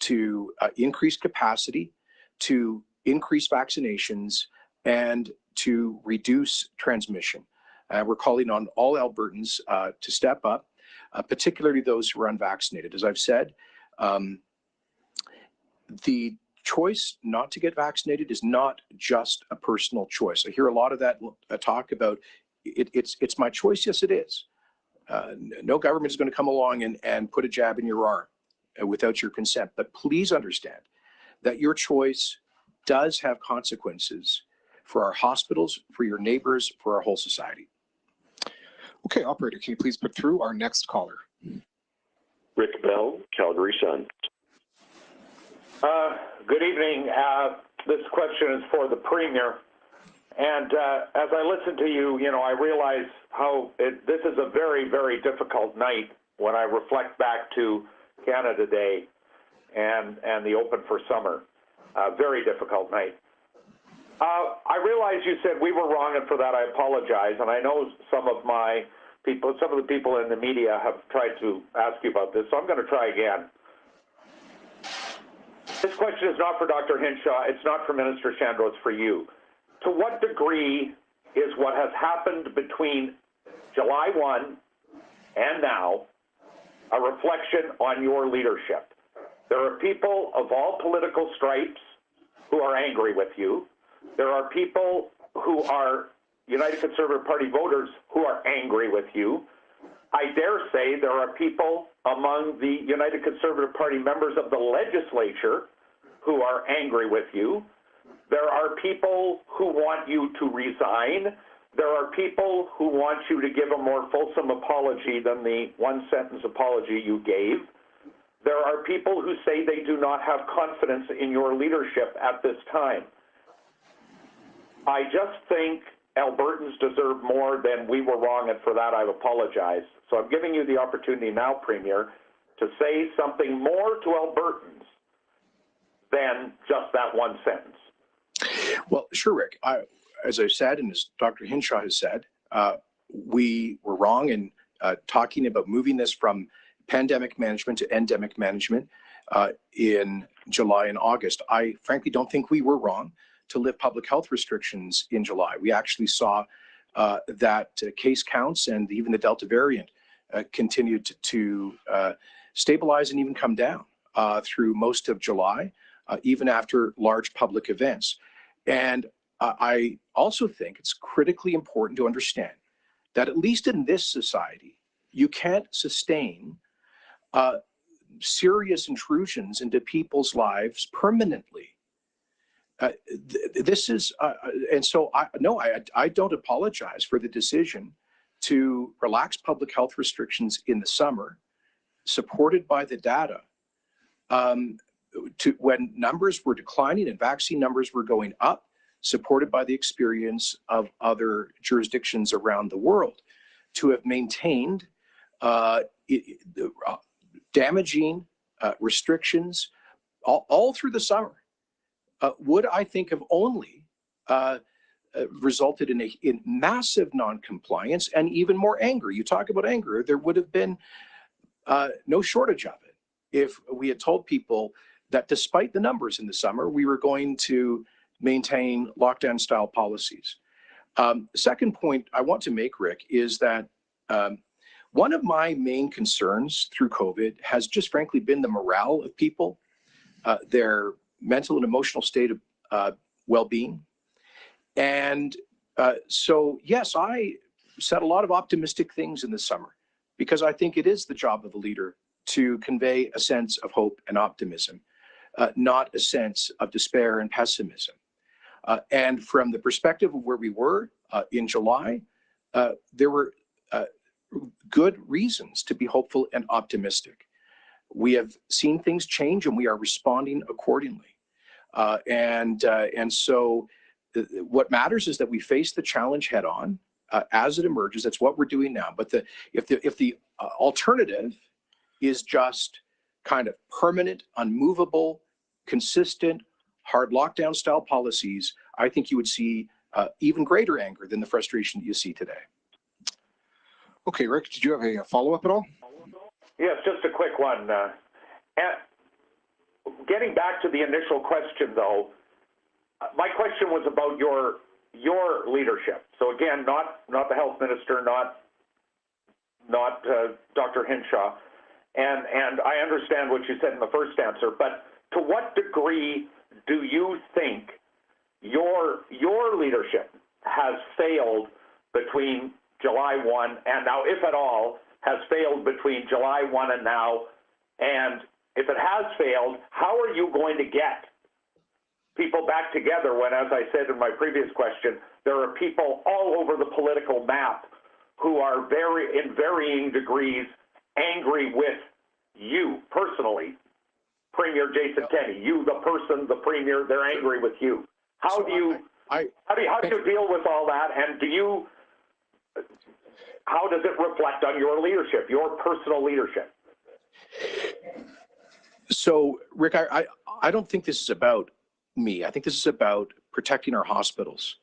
to increase capacity, to increase vaccinations, and to reduce transmission. We're calling on all Albertans to step up, particularly those who are unvaccinated. As I've said, the choice not to get vaccinated is not just a personal choice. I hear a lot of that talk about it's my choice. Yes, it is. No government is going to come along and put a jab in your arm without your consent. But please understand that your choice does have consequences for our hospitals, for your neighbors, for our whole society. Okay, operator, can you please put through our next caller? Rick Bell, Calgary Sun. Good evening. This question is for the Premier. And as I listen to you, I realize how this is a very, very difficult night when I reflect back to Canada Day and the Open for Summer. Very difficult night. I realize you said we were wrong, and for that I apologize. And I know some of the people in the media have tried to ask you about this, so I'm going to try again. This question is not for Dr. Hinshaw. It's not for Minister Shandro. It's for you. To what degree is what has happened between July 1 and now a reflection on your leadership? There are people of all political stripes who are angry with you. There are people who are United Conservative Party voters who are angry with you. I dare say there are people among the United Conservative Party members of the legislature who are angry with you. There are people who want you to resign. There are people who want you to give a more fulsome apology than the one-sentence apology you gave. There are people who say they do not have confidence in your leadership at this time. I just think Albertans deserve more than we were wrong, and for that I apologize. So I'm giving you the opportunity now, Premier, to say something more to Albertans than just that one sentence. Well, sure, Rick. As I've said, and as Dr. Hinshaw has said, we were wrong in talking about moving this from pandemic management to endemic management in July and August. I frankly don't think we were wrong to lift public health restrictions in July. We actually saw that case counts and even the Delta variant continued to stabilize and even come down through most of July, even after large public events. And I also think it's critically important to understand that at least in this society, you can't sustain serious intrusions into people's lives permanently. This is, and so I don't apologize for the decision to relax public health restrictions in the summer, supported by the data, when numbers were declining and vaccine numbers were going up, supported by the experience of other jurisdictions around the world, to have maintained damaging restrictions all through the summer would, I think, have only resulted in massive non-compliance and even more anger. You talk about anger, there would have been no shortage of it if we had told people that despite the numbers in the summer, we were going to maintain lockdown-style policies. Second point I want to make, Rick, is that one of my main concerns through COVID has just frankly been the morale of people, their mental and emotional state of well-being. And so, yes, I said a lot of optimistic things in the summer because I think it is the job of a leader to convey a sense of hope and optimism, not a sense of despair and pessimism. And from the perspective of where we were in July, there were good reasons to be hopeful and optimistic. We have seen things change and we are responding accordingly. And so what matters is that we face the challenge head on as it emerges. That's what we're doing now. But if the alternative is just kind of permanent, unmovable, consistent, hard lockdown style policies, I think you would see even greater anger than the frustration that you see today. Okay, Rick, did you have a follow-up at all? Yes, just a quick one. Getting back to the initial question, though, my question was about your leadership. So again, not the health minister, not Dr. Hinshaw, and I understand what you said in the first answer. But to what degree do you think your leadership has failed between July 1 and now, if at all, has failed between July 1 and now? And if it has failed, how are you going to get people back together when, as I said in my previous question, there are people all over the political map who are in varying degrees angry with you personally, Premier Jason Kenney, you, the person, the Premier, they're angry with you. How do you deal with all that? And how does it reflect on your leadership, your personal leadership? So, Rick, I don't think this is about me. I think this is about protecting our hospitals.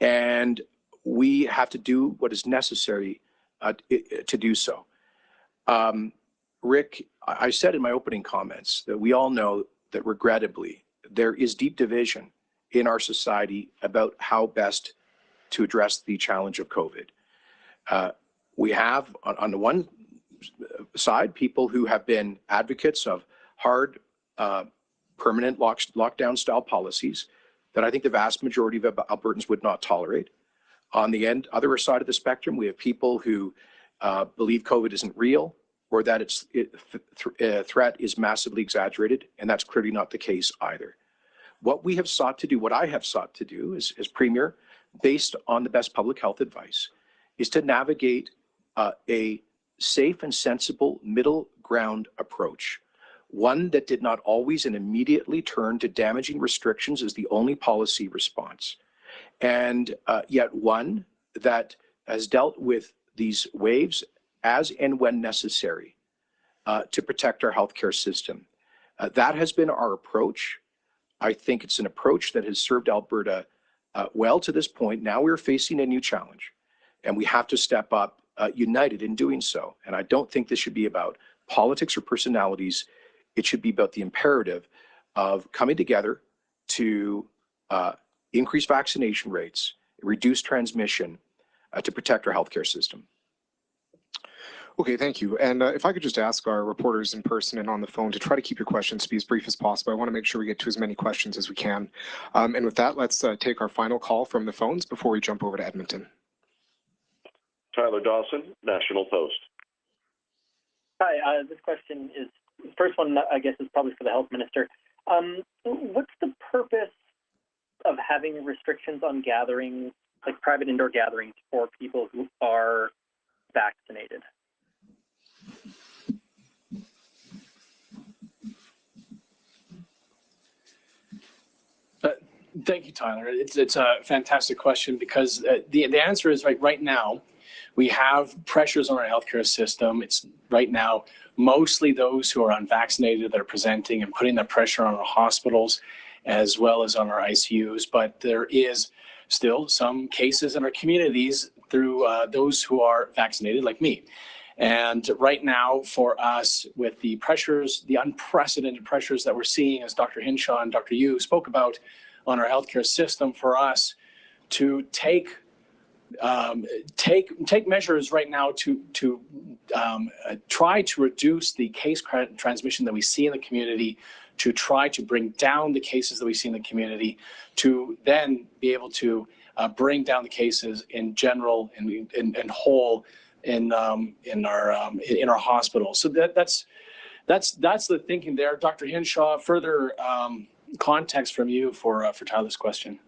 And we have to do what is necessary to do so. Rick, I said in my opening comments that we all know that regrettably, there is deep division in our society about how best to address the challenge of COVID. We have, on the one side, people who have been advocates of hard, permanent lockdown style policies that I think the vast majority of Albertans would not tolerate. On the other side of the spectrum, we have people who believe COVID isn't real or that its threat is massively exaggerated, and that's clearly not the case either. What we have sought to do, what I have sought to do as Premier, based on the best public health advice, is to navigate a safe and sensible middle ground approach, one that did not always and immediately turn to damaging restrictions as the only policy response, and yet one that has dealt with these waves as and when necessary to protect our healthcare system. That has been our approach. I think it's an approach that has served Alberta well to this point. Now we're facing a new challenge, and we have to step up united in doing so. And I don't think this should be about politics or personalities. It should be about the imperative of coming together to increase vaccination rates, reduce transmission, to protect our healthcare system. Okay, thank you. And if I could just ask our reporters in person and on the phone to try to keep your questions to be as brief as possible. I want to make sure we get to as many questions as we can. And with that, let's take our final call from the phones before we jump over to Edmonton. Tyler Dawson, National Post. Hi, this question is, the first one I guess is probably for the health minister. What's the purpose of having restrictions on gatherings, like private indoor gatherings, for people who are vaccinated? Thank you, Tyler. It's a fantastic question because the answer is right now, We have pressures on our healthcare system. It's right now mostly those who are unvaccinated that are presenting and putting that pressure on our hospitals as well as on our ICUs. But there is still some cases in our communities through those who are vaccinated, like me. And right now for us, with the pressures, the unprecedented pressures that we're seeing, as Dr. Hinshaw and Dr. Yu spoke about on our healthcare system, for us to take measures right now to try to reduce the case transmission that we see in the community, to try to bring down the cases that we see in the community, to then be able to bring down the cases in general and whole in our hospitals. So that's the thinking there. Dr. Hinshaw, further context from you for Tyler's question.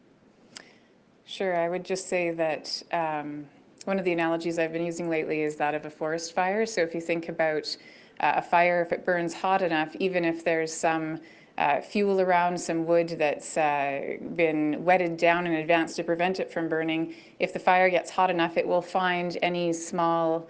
Sure, I would just say that one of the analogies I've been using lately is that of a forest fire. So if you think about a fire, if it burns hot enough, even if there's some fuel around, some wood that's been wetted down in advance to prevent it from burning, if the fire gets hot enough, it will find any small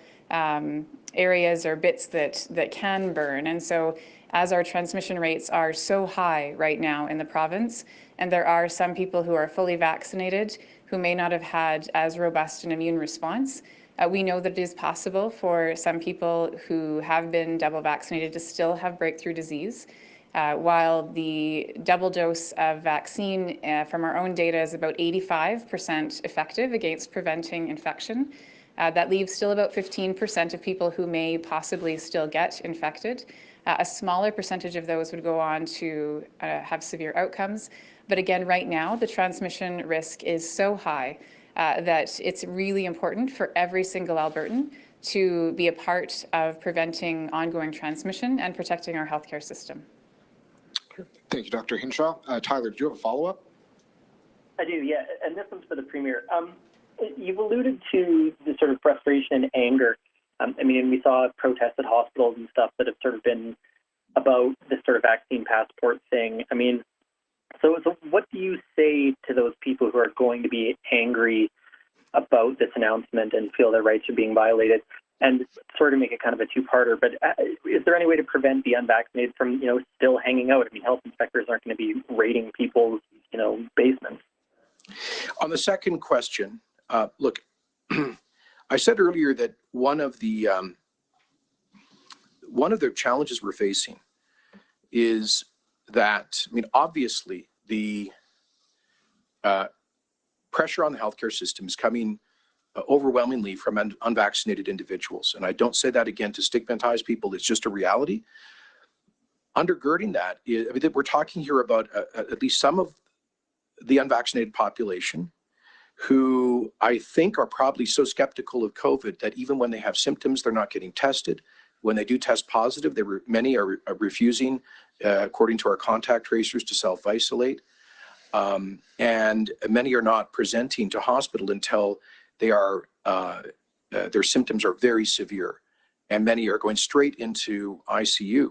areas or bits that can burn. And so as our transmission rates are so high right now in the province, and there are some people who are fully vaccinated who may not have had as robust an immune response, we know that it is possible for some people who have been double vaccinated to still have breakthrough disease. While the double dose of vaccine from our own data is about 85% effective against preventing infection, that leaves still about 15% of people who may possibly still get infected. A smaller percentage of those would go on to have severe outcomes. But again, right now, the transmission risk is so high that it's really important for every single Albertan to be a part of preventing ongoing transmission and protecting our healthcare system. Thank you, Dr. Hinshaw. Tyler, do you have a follow-up? I do, yeah, and this one's for the Premier. You've alluded to the sort of frustration and anger. I mean, we saw protests at hospitals and stuff that have sort of been about this sort of vaccine passport thing. I mean, so what do you say to those people who are going to be angry about this announcement and feel their rights are being violated? And sort of make it kind of a two-parter, but is there any way to prevent the unvaccinated from, still hanging out? I mean, health inspectors aren't going to be raiding people's, basements. On the second question, look, I said earlier that one of the challenges we're facing is that, obviously the pressure on the healthcare system is coming overwhelmingly from unvaccinated individuals. And I don't say that again to stigmatize people, it's just a reality. Undergirding that, we're talking here about at least some of the unvaccinated population who I think are probably so skeptical of COVID that even when they have symptoms, they're not getting tested. When they do test positive, many are refusing, according to our contact tracers, to self-isolate. And many are not presenting to hospital until they are, their symptoms are very severe, and many are going straight into ICU.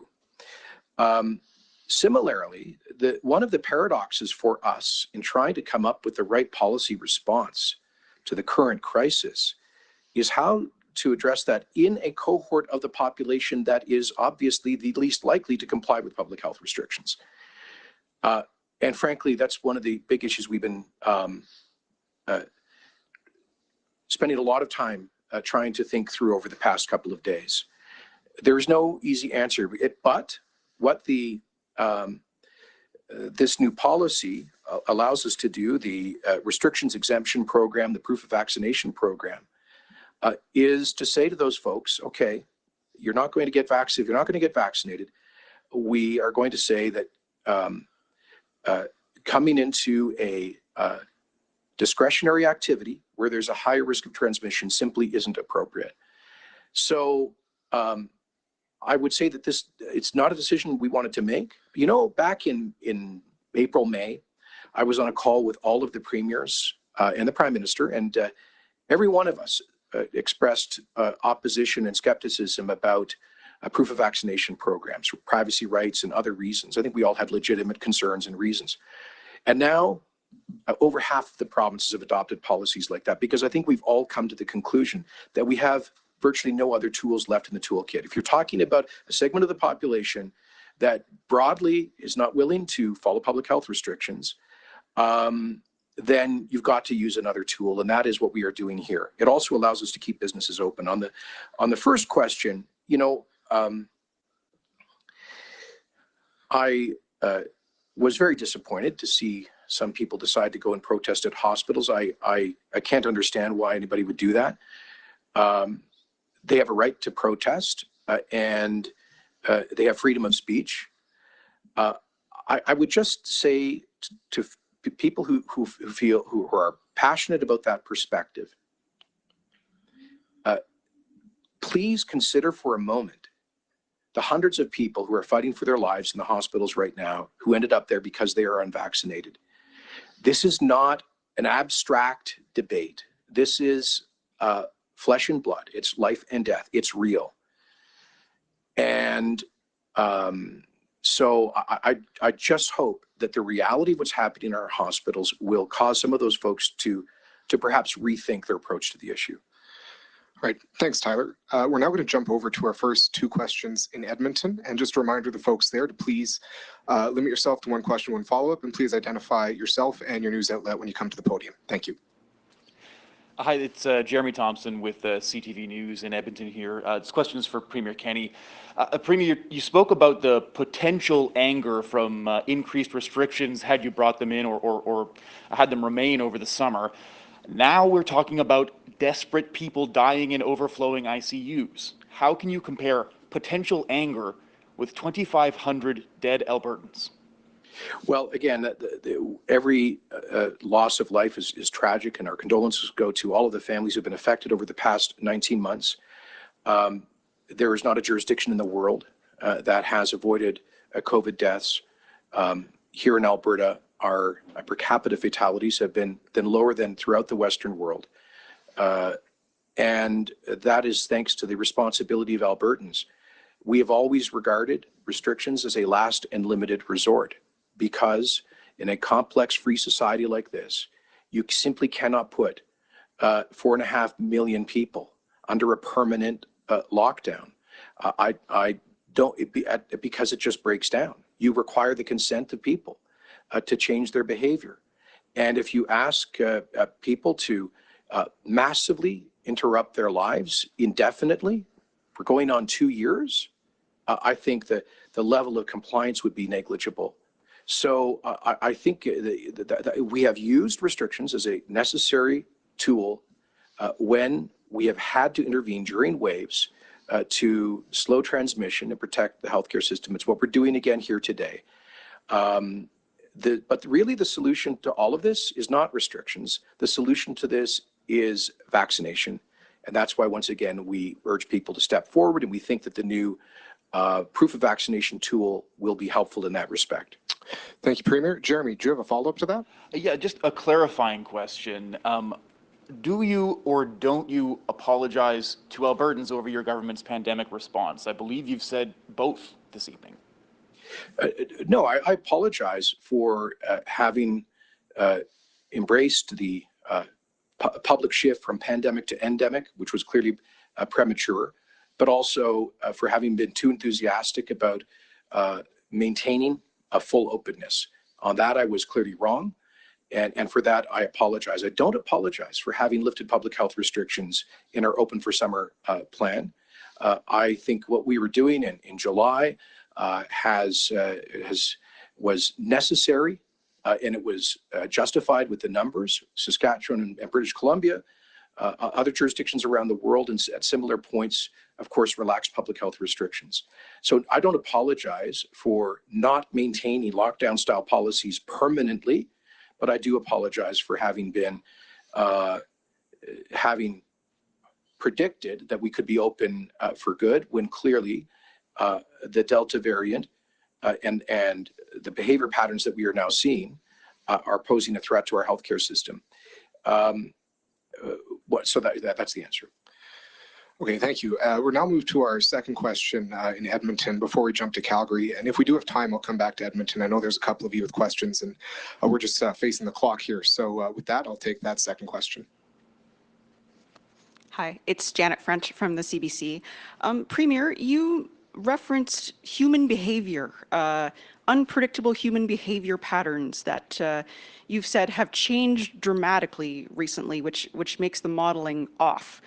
Similarly, one of the paradoxes for us in trying to come up with the right policy response to the current crisis is how to address that in a cohort of the population that is obviously the least likely to comply with public health restrictions. And frankly, that's one of the big issues we've been spending a lot of time trying to think through over the past couple of days. There is no easy answer, but what this new policy allows us to do, the restrictions exemption program, the proof of vaccination program, is to say to those folks, okay, you're not going to get vaccinated. If you're not going to get vaccinated, we are going to say that coming into a discretionary activity where there's a higher risk of transmission simply isn't appropriate. So I would say that it's not a decision we wanted to make. Back in April, May, I was on a call with all of the premiers and the Prime Minister, and every one of us expressed opposition and skepticism about proof of vaccination programs, privacy rights and other reasons. I think we all had legitimate concerns and reasons. And now over half of the provinces have adopted policies like that, because I think we've all come to the conclusion that we have virtually no other tools left in the toolkit. If you're talking about a segment of the population that broadly is not willing to follow public health restrictions, then you've got to use another tool, and that is what we are doing here. It also allows us to keep businesses open. On the first question, you know, I was very disappointed to see some people decide to go and protest at hospitals. I can't understand why anybody would do that. They have a right to protest, and they have freedom of speech. I would just say to people who are passionate about that perspective, please consider for a moment the hundreds of people who are fighting for their lives in the hospitals right now, who ended up there because they are unvaccinated. This is not an abstract debate. This is flesh and blood. It's life and death. It's real. And so I just hope that the reality of what's happening in our hospitals will cause some of those folks to perhaps rethink their approach to the issue. All right, thanks, Tyler. We're now going to jump over to our first two questions in Edmonton. And just a reminder to the folks there to please limit yourself to one question, one follow-up, and please identify yourself and your news outlet when you come to the podium. Thank you. Hi, it's Jeremy Thompson with CTV News in Edmonton here. This question is for Premier Kenney. Premier, you spoke about the potential anger from increased restrictions had you brought them in or had them remain over the summer. Now we're talking about desperate people dying in overflowing ICUs. How can you compare potential anger with 2,500 dead Albertans? Well, again, every loss of life is tragic, and our condolences go to all of the families who have been affected over the past 19 months. There is not a jurisdiction in the world that has avoided COVID deaths. Here in Alberta, our per capita fatalities have been lower than throughout the Western world. And that is thanks to the responsibility of Albertans. We have always regarded restrictions as a last and limited resort, because in a complex free society like this, you simply cannot put 4.5 million people under a permanent lockdown. I don't, because it just breaks down. You require the consent of people to change their behavior. And if you ask people to massively interrupt their lives indefinitely for going on 2 years, I think that the level of compliance would be negligible. So I think that we have used restrictions as a necessary tool when we have had to intervene during waves to slow transmission and protect the healthcare system. It's what we're doing again here today. But really the solution to all of this is not restrictions. The solution to this is vaccination. And that's why, once again, we urge people to step forward, and we think that the new proof of vaccination tool will be helpful in that respect. Thank you, Premier. Jeremy, do you have a follow-up to that? Yeah, just a clarifying question. Do you or don't you apologize to Albertans over your government's pandemic response? I believe you've said both this evening. No, I apologize for having embraced the public shift from pandemic to endemic, which was clearly premature, but also for having been too enthusiastic about maintaining a full openness. On that, I was clearly wrong, and for that, I apologize. I don't apologize for having lifted public health restrictions in our Open for Summer plan. I think what we were doing in July was necessary, and it was justified with the numbers. Saskatchewan and British Columbia, other jurisdictions around the world, and at similar points, of course, relaxed public health restrictions. So I don't apologize for not maintaining lockdown-style policies permanently, but I do apologize for having been having predicted that we could be open for good, when clearly the Delta variant and the behavior patterns that we are now seeing are posing a threat to our healthcare system. So that's the answer. Okay, thank you. We're now moved to our second question in Edmonton before we jump to Calgary. And if we do have time, I'll come back to Edmonton. I know there's a couple of you with questions, and we're just facing the clock here. So with that, I'll take that second question. Hi, it's Janet French from the CBC. Premier, you referenced human behavior, unpredictable human behavior patterns that you've said have changed dramatically recently, which makes the modeling off.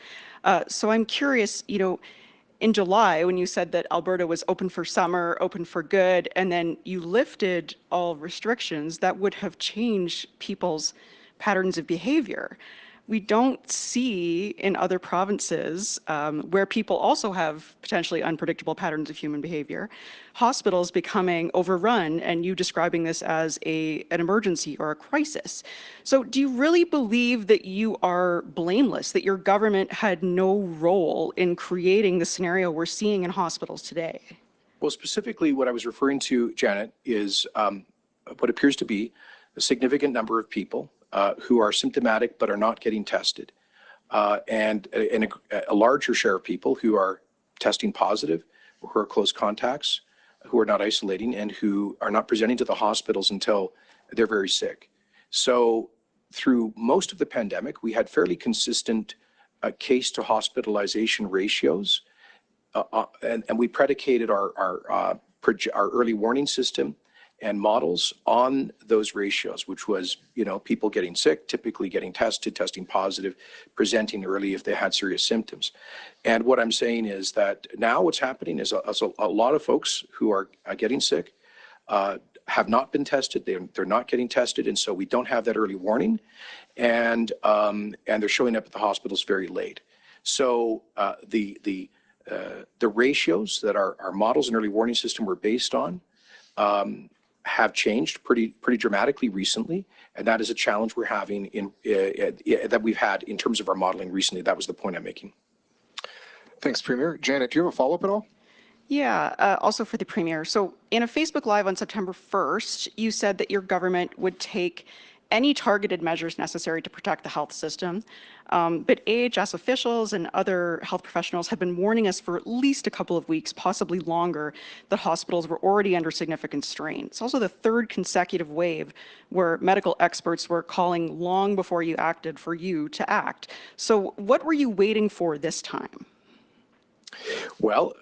So I'm curious, in July, when you said that Alberta was open for summer, open for good, and then you lifted all restrictions, that would have changed people's patterns of behavior. We don't see in other provinces where people also have potentially unpredictable patterns of human behavior, hospitals becoming overrun and you describing this as an emergency or a crisis. So do you really believe that you are blameless, that your government had no role in creating the scenario we're seeing in hospitals today? Well, specifically what I was referring to, Janet, is what appears to be a significant number of people who are symptomatic but are not getting tested, and a larger share of people who are testing positive, who are close contacts, who are not isolating, and who are not presenting to the hospitals until they're very sick. So through most of the pandemic, we had fairly consistent case to hospitalization ratios, and we predicated our early warning system and models on those ratios, which was, people getting sick, typically getting tested, testing positive, presenting early if they had serious symptoms. And what I'm saying is that now what's happening is a lot of folks who are getting sick have not been tested. They're not getting tested, and so we don't have that early warning, and they're showing up at the hospitals very late. So the ratios that our models and early warning system were based on have changed pretty dramatically recently, and that is a challenge we're having that we've had in terms of our modeling recently. That was the point I'm making. Thanks, Premier. Janet, do you have a follow-up at all? Yeah, also for the Premier. So in a Facebook Live on September 1st, you said that your government would take any targeted measures necessary to protect the health system. But AHS officials and other health professionals have been warning us for at least a couple of weeks, possibly longer, that hospitals were already under significant strain. It's also the third consecutive wave where medical experts were calling long before you acted for you to act. So what were you waiting for this time? Well,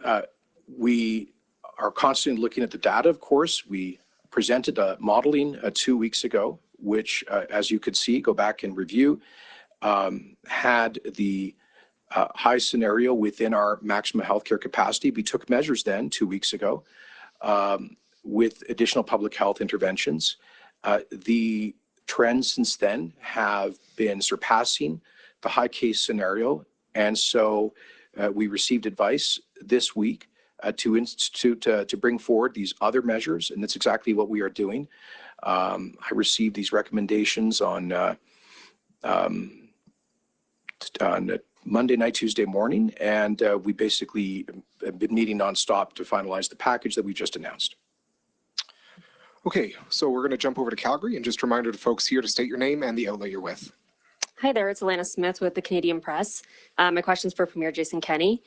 we are constantly looking at the data, of course. We presented a modeling 2 weeks ago, which, as you could see, go back and review, had the high scenario within our maximum healthcare capacity. We took measures then 2 weeks ago with additional public health interventions. The trends since then have been surpassing the high case scenario, and so we received advice this week to bring forward these other measures, and that's exactly what we are doing. I received these recommendations on Monday night, Tuesday morning, and we basically have been meeting nonstop to finalize the package that we just announced. Okay, so we're going to jump over to Calgary, and just a reminder to folks here to state your name and the outlet you're with. Hi there, it's Alana Smith with the Canadian Press. My question's for Premier Jason Kenney.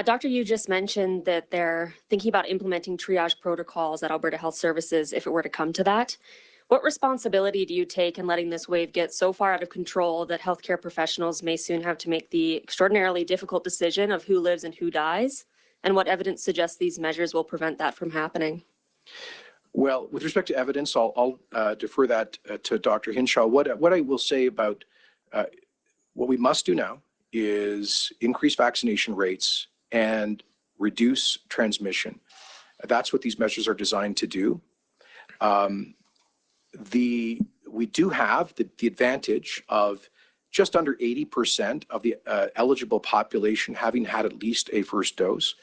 Doctor, you just mentioned that they're thinking about implementing triage protocols at Alberta Health Services if it were to come to that. What responsibility do you take in letting this wave get so far out of control that healthcare professionals may soon have to make the extraordinarily difficult decision of who lives and who dies? And what evidence suggests these measures will prevent that from happening? Well, with respect to evidence, I'll defer that to Dr. Hinshaw. What I will say about what we must do now is increase vaccination rates and reduce transmission. That's what these measures are designed to do. We do have the advantage of just under 80% of the eligible population having had at least a first dose.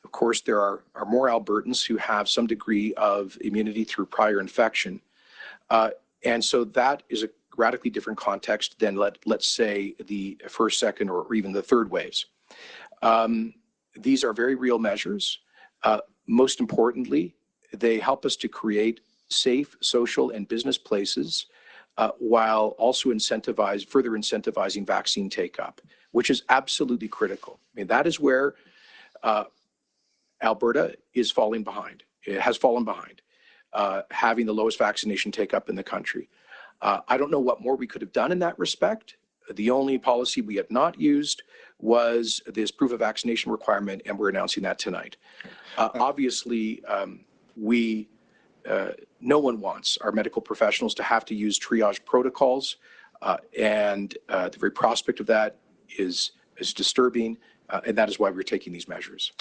Of course, there are more Albertans who have some degree of immunity through prior infection. And so that is a radically different context than let's say the first, second, or even the third waves. These are very real measures. Most importantly, they help us to create safe social and business places while also further incentivizing vaccine take-up. which is absolutely critical. I mean, that is where Alberta is falling behind. It has fallen behind, having the lowest vaccination take-up in the country. I don't know what more we could have done in that respect. The only policy we have not used was this proof of vaccination requirement, and we're announcing that tonight. Obviously, no one wants our medical professionals to have to use triage protocols, and the very prospect of that is disturbing, and that is why we're taking these measures.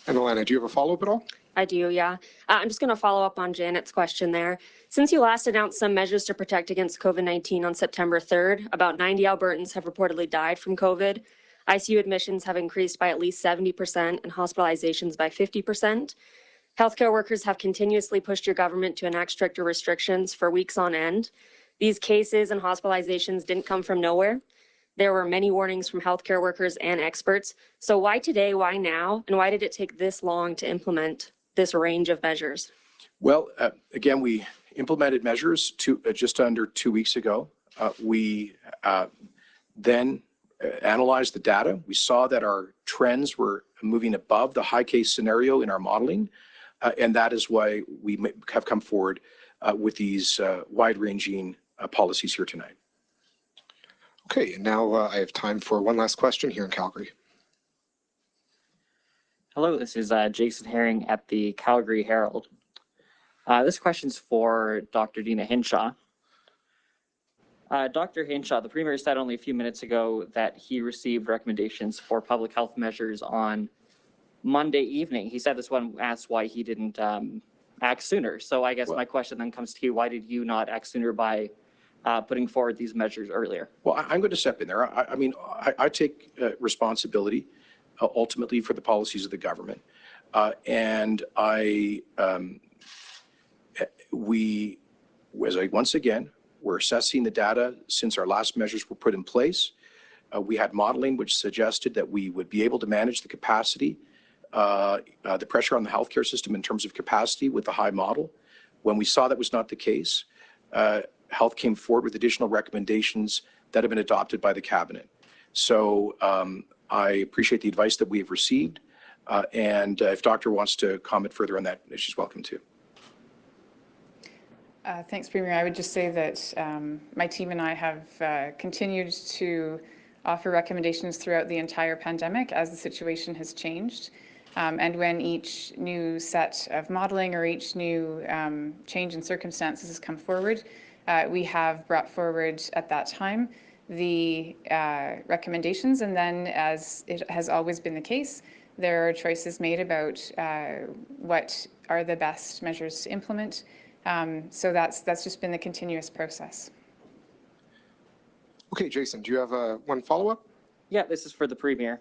And Alana, do you have a follow-up at all? I do, yeah. I'm just going to follow up on Janet's question there. Since you last announced some measures to protect against COVID-19 on September 3rd, about 90 Albertans have reportedly died from COVID. ICU admissions have increased by at least 70% and hospitalizations by 50%. Healthcare workers have continuously pushed your government to enact stricter restrictions for weeks on end. These cases and hospitalizations didn't come from nowhere. There were many warnings from healthcare workers and experts. So why today, why now, and why did it take this long to implement this range of measures? Well, again, we implemented measures just under 2 weeks ago. We then analyzed the data. We saw that our trends were moving above the high case scenario in our modeling, and that is why we have come forward with these wide-ranging policies here tonight. Okay, and now I have time for one last question here in Calgary. Hello, this is Jason Herring at the Calgary Herald. This question's for Dr. Deena Hinshaw. Dr. Hinshaw, the Premier said only a few minutes ago that he received recommendations for public health measures on Monday evening. He said this one asked why he didn't act sooner. So I guess my question then comes to you, why did you not act sooner by putting forward these measures earlier? Well, I'm going to step in there. I mean, I take responsibility ultimately for the policies of the government. And once again, we're assessing the data since our last measures were put in place. We had modeling which suggested that we would be able to manage the capacity, the pressure on the healthcare system in terms of capacity with the high model. When we saw that was not the case, Health came forward with additional recommendations that have been adopted by the cabinet. So I appreciate the advice that we have received. And if Doctor wants to comment further on that, she's welcome to. Thanks, Premier. I would just say that my team and I have continued to offer recommendations throughout the entire pandemic as the situation has changed. And when each new set of modeling or each new change in circumstances has come forward, we have brought forward at that time the recommendations, and then, as it has always been the case, there are choices made about what are the best measures to implement. So that's just been the continuous process. Okay, Jason, do you have one follow-up? Yeah, this is for the Premier.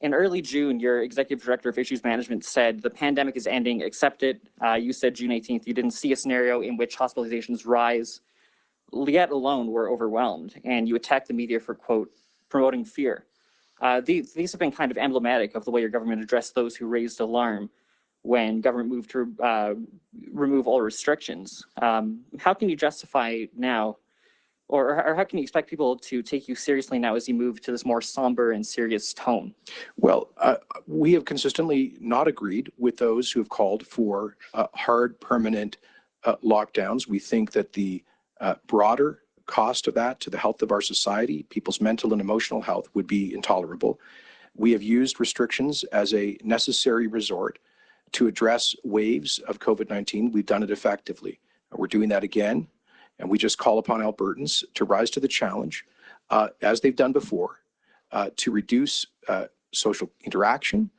In early June, your Executive Director of Issues Management said the pandemic is ending, accept it. You said June 18th you didn't see a scenario in which hospitalizations rise, yet alone we're overwhelmed, and you attacked the media for, quote, promoting fear. These have been kind of emblematic of the way your government addressed those who raised alarm when government moved to remove all restrictions. How can you justify now, or how can you expect people to take you seriously now as you move to this more somber and serious tone? Well, We have consistently not agreed with those who have called for hard, permanent lockdowns. We think that the broader cost of that to the health of our society, people's mental and emotional health, would be intolerable. We have used restrictions as a necessary resort to address waves of COVID-19. We've done it effectively. We're doing that again, and we just call upon Albertans to rise to the challenge, as they've done before, to reduce social interaction,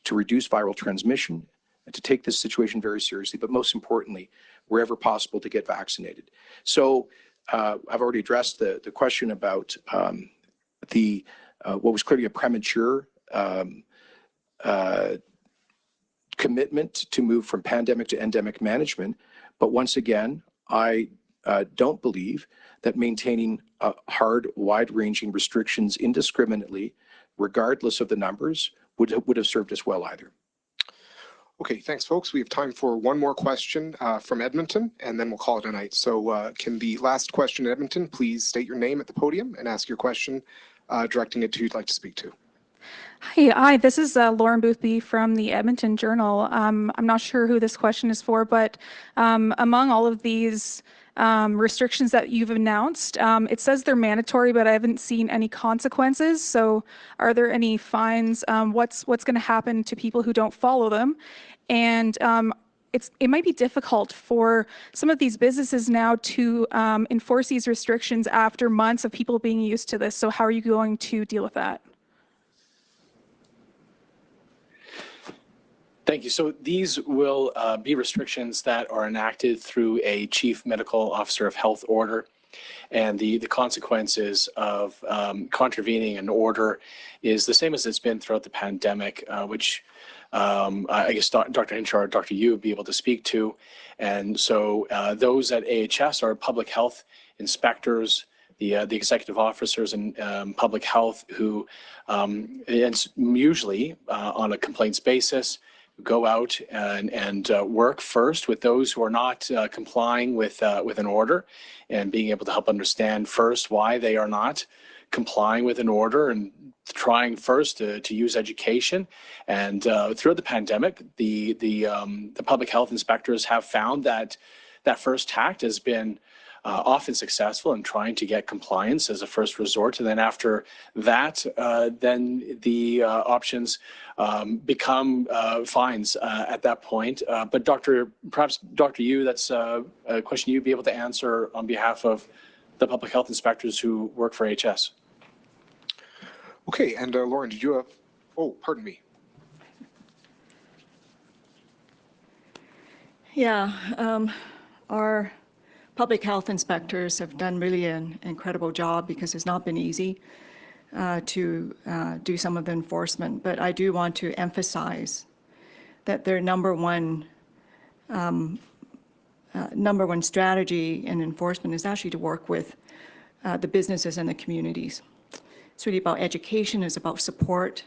to reduce viral transmission, and to take this situation very seriously, but most importantly, wherever possible, to get vaccinated. So I've already addressed the question about what was clearly a premature commitment to move from pandemic to endemic management. But once again, I don't believe that maintaining hard, wide-ranging restrictions indiscriminately, regardless of the numbers, would have served us well either. Okay, thanks, folks. We have time for one more question from Edmonton, and then we'll call it a night. So can the last question in Edmonton please state your name at the podium and ask your question directing it to who you'd like to speak to. Hi, this is Lauren Boothby from the Edmonton Journal. I'm not sure who this question is for, but among all of these restrictions that you've announced, it says they're mandatory, but I haven't seen any consequences. So are there any fines? What's going to happen to people who don't follow them? And it might be difficult for some of these businesses now to enforce these restrictions after months of people being used to this. So how are you going to deal with that? Thank you. So these will be restrictions that are enacted through a chief medical officer of health order. And the consequences of contravening an order is the same as it's been throughout the pandemic, which I guess Dr. Hinshaw or Dr. Yu would be able to speak to. And so those at AHS are public health inspectors, the executive officers in public health who it's usually on a complaints basis, go out and work first with those who are not complying with an order, and being able to help understand first why they are not complying with an order, and trying first to use education. And throughout the pandemic, the public health inspectors have found that that first tact has been often successful in trying to get compliance as a first resort. And then after that, then the options become fines at that point. But perhaps Dr. Yu, that's a question you'd be able to answer on behalf of the public health inspectors who work for AHS. Okay, and Lauren, did you have, oh, pardon me. Yeah, our public health inspectors have done really an incredible job, because it's not been easy to do some of the enforcement. But I do want to emphasize that their number one strategy in enforcement is actually to work with the businesses and the communities. It's really about education, it's about support,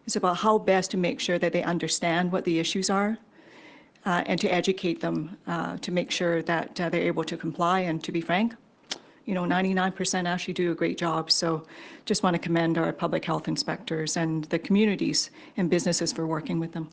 it's about how best to make sure that they understand what the issues are, and to educate them to make sure that they're able to comply. And to be frank, 99% actually do a great job. So just want to commend our public health inspectors and the communities and businesses for working with them.